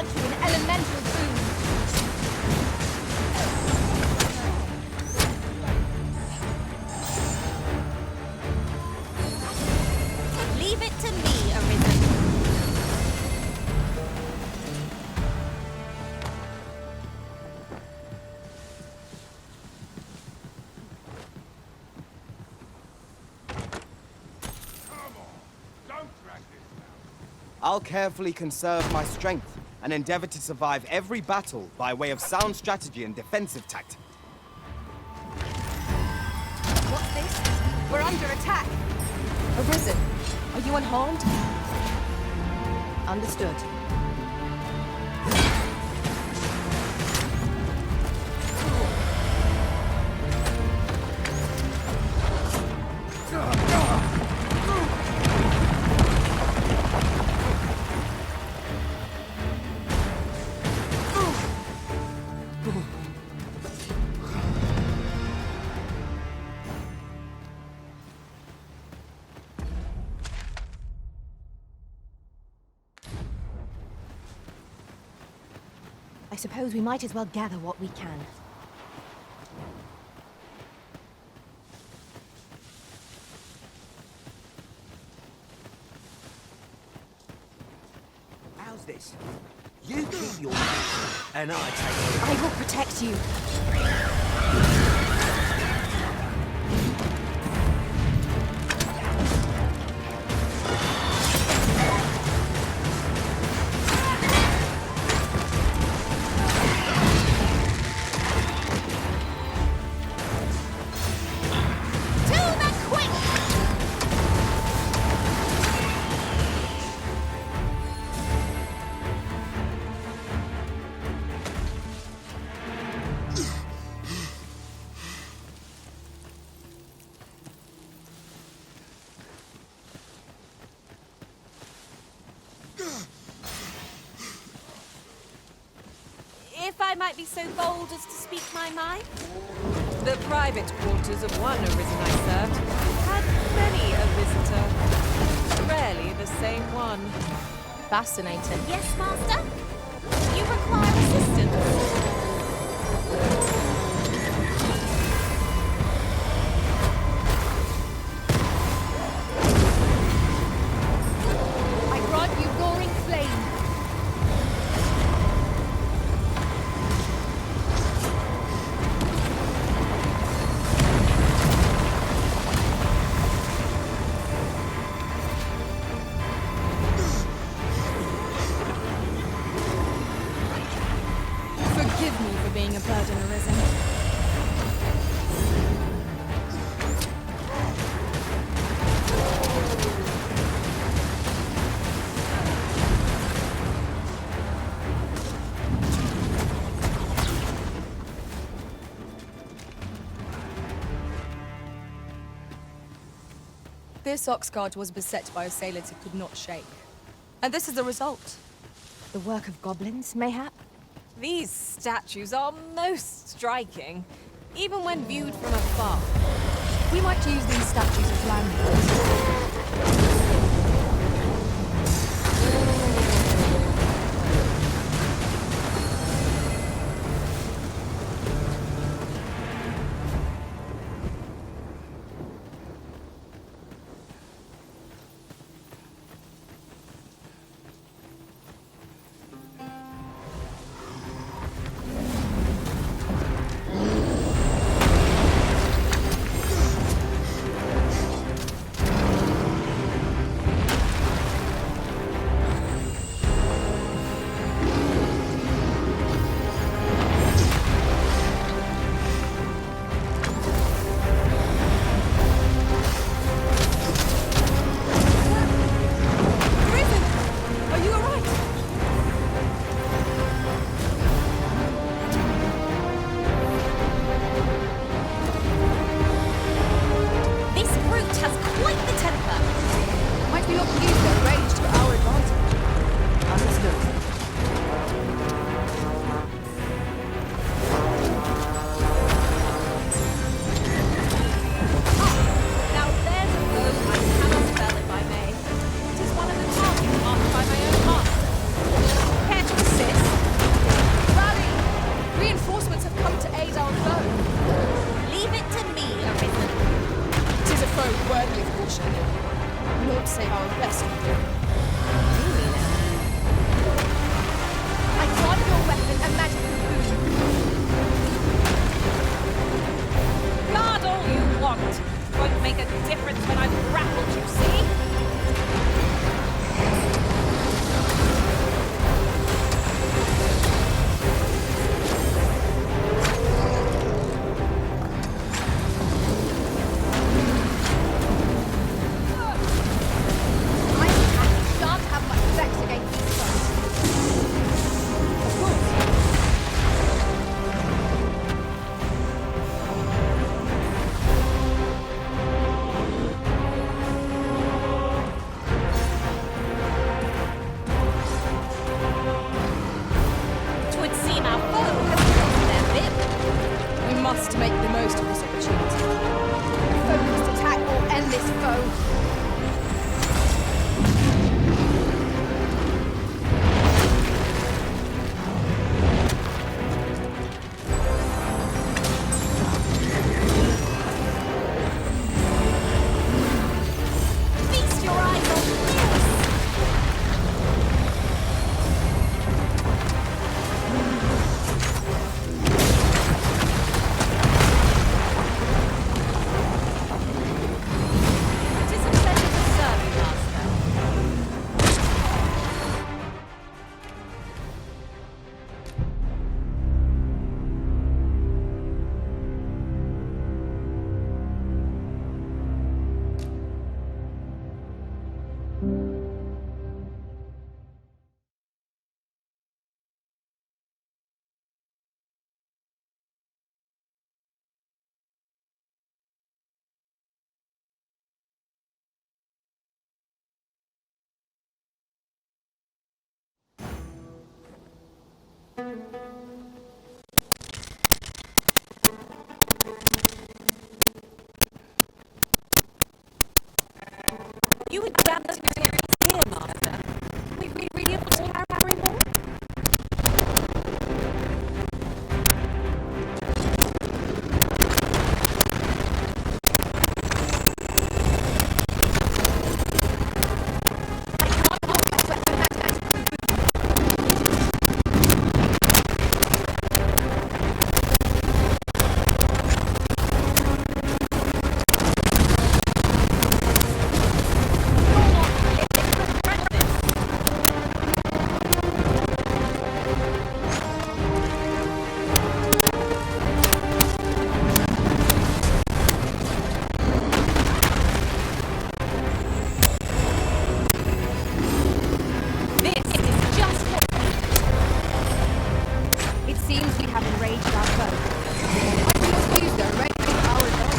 grant you an elemental boon. Leave it to me, Arisen. I'll carefully conserve my strength and endeavor to survive every battle by way of sound strategy and defensive tact. What's this? We're under attack. Arisen, are you unharmed? Understood. I suppose we might as well gather what we can. How's this? You keep your mouth and I take I will protect you. If I might be so bold as to speak my mind. The private quarters of one Arisen I served had many a visitor. Rarely the same one. Fascinating. Yes, Master? You require assistance? I grant you roaring flame. Forgive me for being a burden, Arisen. This Oxguard was beset by assailants it could not shake. And this is the result. The work of goblins, mayhap? These statues are most striking, even when viewed from afar. We might use these statues as landmarks. You would gather materials here, Master. Are we really able to carry more? It seems we have enraged our foe. I cannot use their raging powers on.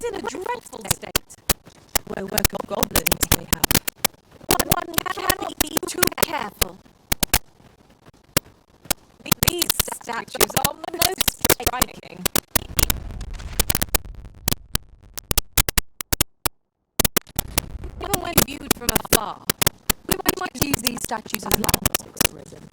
in a dreadful state. Where work of goblins they have. One cannot be too careful. These statues are most striking. Even when viewed from afar, we might use these statues as lamps, Arisen.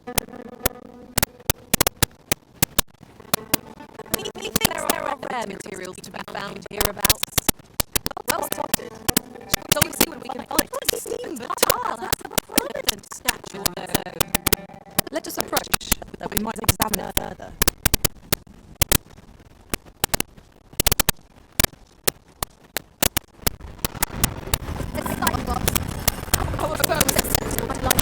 There are rare materials to be found hereabouts. Well spotted. Shall we see what we can find? I've seen the tile has a prominent statue of its own. Let us approach, that we might examine it further. Our foe is accepted by light.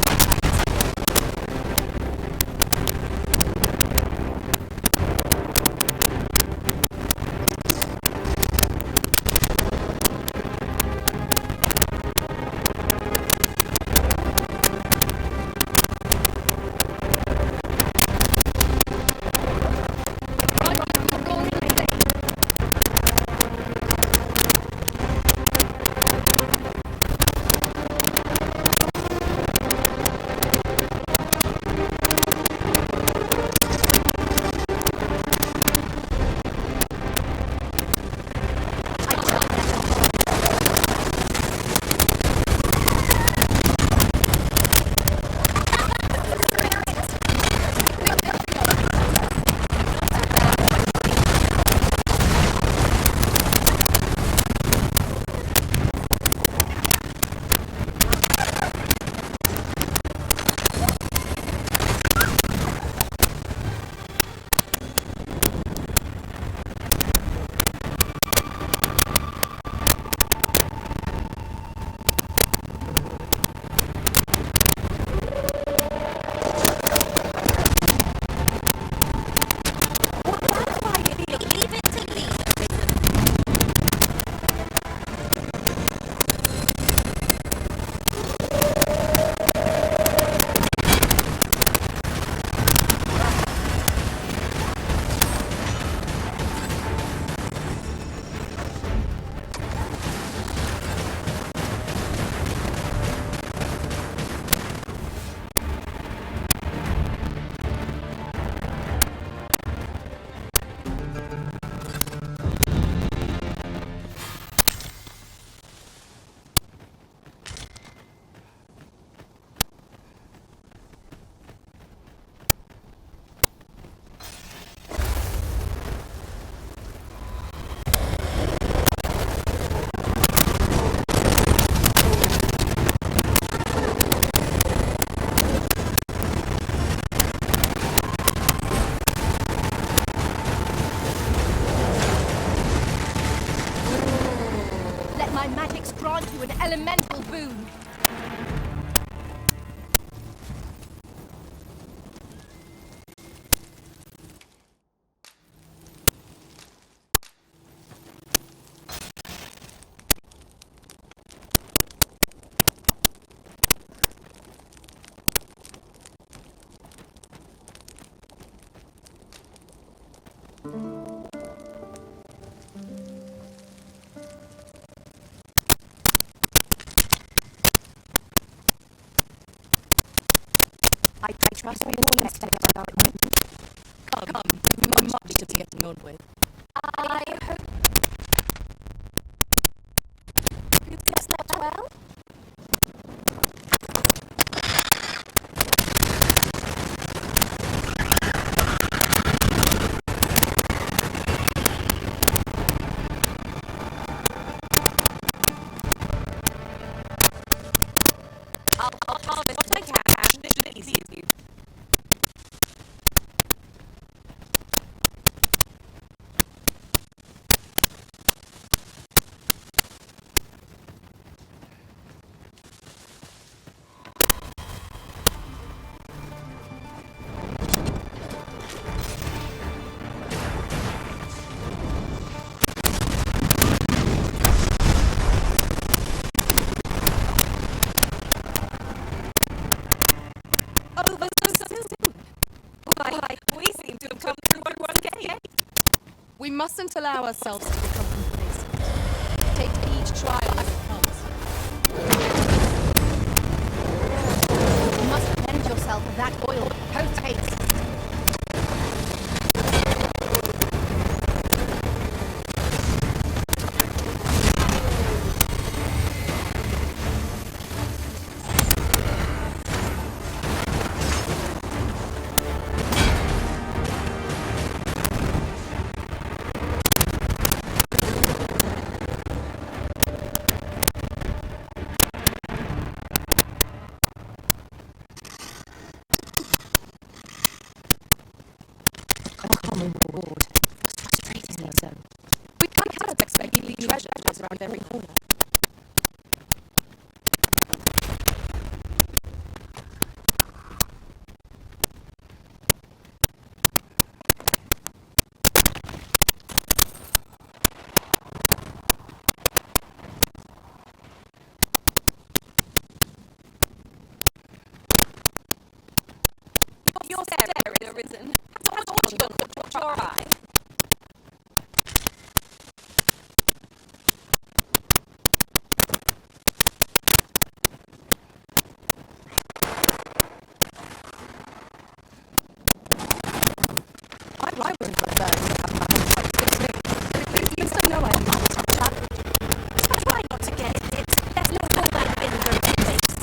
grant you an elemental boon. I trust we will next time. Come, we've much to be getting on with. I hope you slept well. I'll harvest what I can. It's easy. Over so soon. Why, we seem to have come through one gate. We mustn't allow ourselves to become complacent. Take each trial as it comes. You must avenge yourself of that oil post haste. around every corner. You're scary, Arisen. I thought you could put your eye. I wouldn't prefer to have my own type 6 You still know I might touch that. Try not to get it. There's no way I've been very base.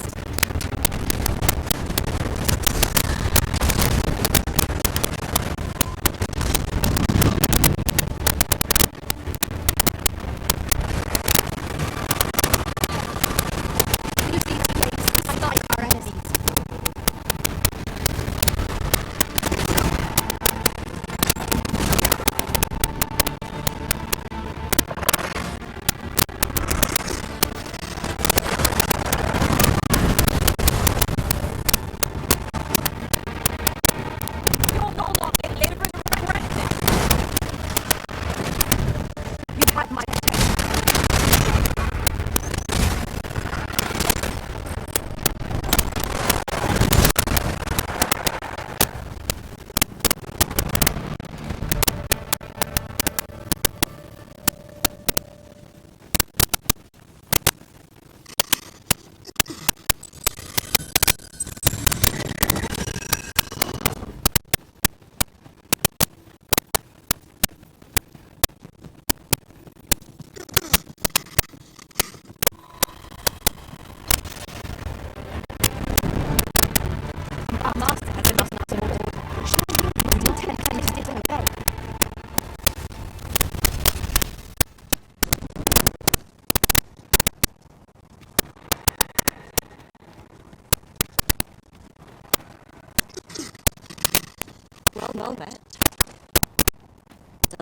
Well met.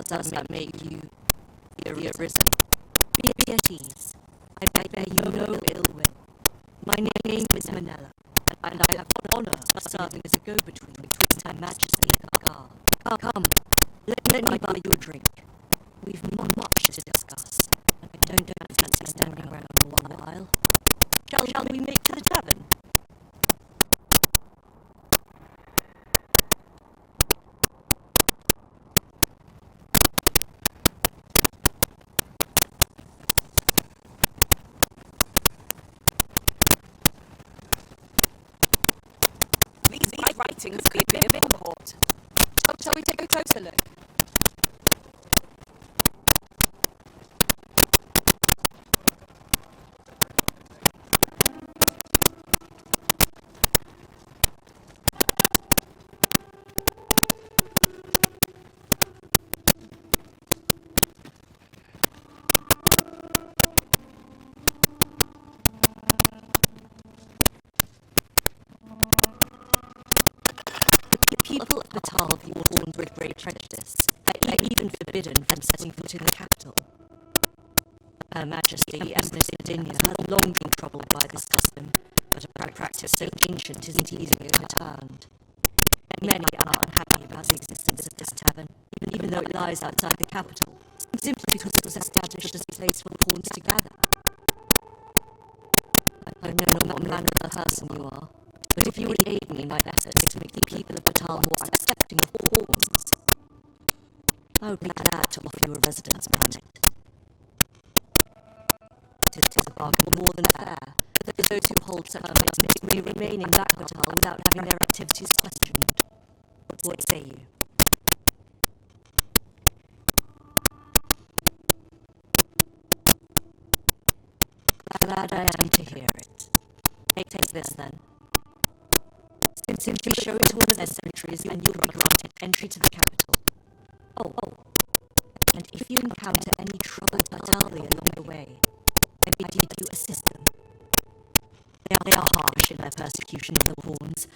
Does that make you the Arisen? Be at ease. I bear you no ill will. My name is Manila, and I have the honor of serving as a go-between between Her Majesty and Gar. Come, let me buy you a drink. We've much to discuss, and I don't fancy standing around for a while. Shall we make for the tavern? These writings could be of import. Shall we take a closer look? People of Batal view pawns with great prejudice. They are even forbidden from setting foot in the capital. Her Majesty, Empress Nadinia, has long been troubled by this custom, but a practice so ancient isn't easily overturned. Many are unhappy about the existence of this tavern, even though it lies outside the capital, simply because it was established as a place for pawns to gather. I know not what manner of person you are, but if you would aid me in my efforts to make the people of Batal more accepting of pawns, I would be glad to offer you a residence permit. It is a bargain more than fair that those who hold such permits may remain in Black Batal without having their activities questioned. What say you? Glad I am to hear it. Take this then. Simply show it to one of the sentries and you'll be granted entry to the capital. Oh. And if you encounter any troubled Batali along the way, I bid you assist them. They are harsh in their persecution of the pawns,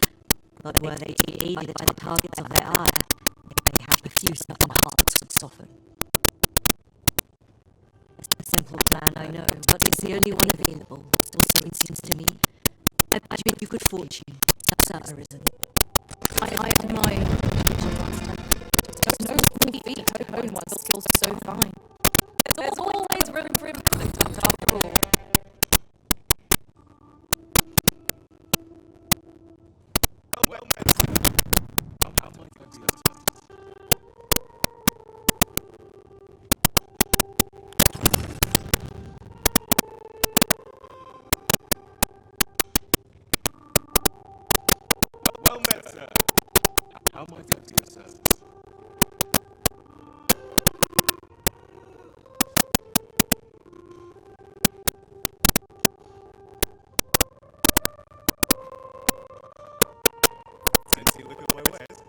but were they to be aided by the targets of their ire, they have the few stubborn hearts would soften. A simple simple plan, I know, but it's the only one available, or so it seems to me. I bid you good fortune, Sir Arisen. I admire you, Master. Just no small feat to hone one's skills so fine. There's always room for improvement, after all. Well met, sir. How might I be of service? Fancy look at my wares.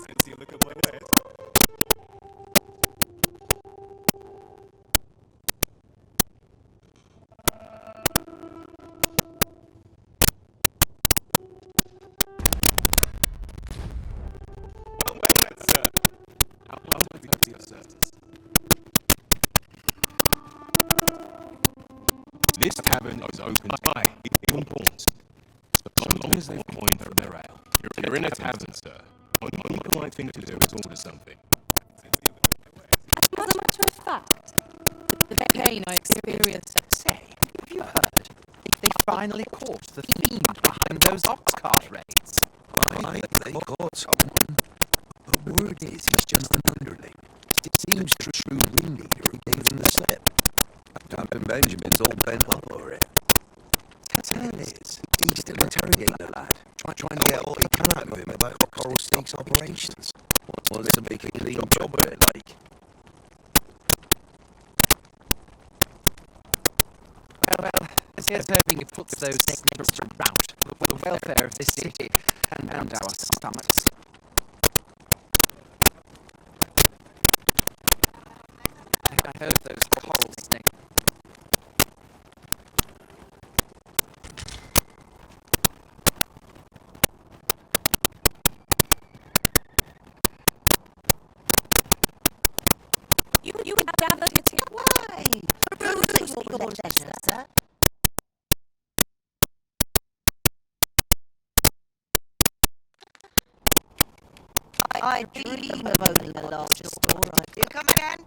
Fancy look at my wares. Well met, sir. How might I be of service? This tavern is open by even pawns, so long as they've coined for their ale. You're in a tavern, sir. Only polite thing to do is order something. As a matter of fact, The pain I experienced at Say, have you heard? They finally caught the thief behind those ox cart raids. Why, they caught someone. But word is he's just an underling. It seems the true ringleader who gave him the slip. Captain Benjamin's all bent up over it. Tell is, he's still interrogating the lad, trying to get all he can out of him about the Coral Snakes operations. Wants to make a clean job of it, like. Well, here's hoping it puts those snakes to rout for the welfare of this city and our stomachs. I hope those coral snakes. you gathered it here. Why? Peruse at your leisure, sir. I dream of owning a larger store. You come again?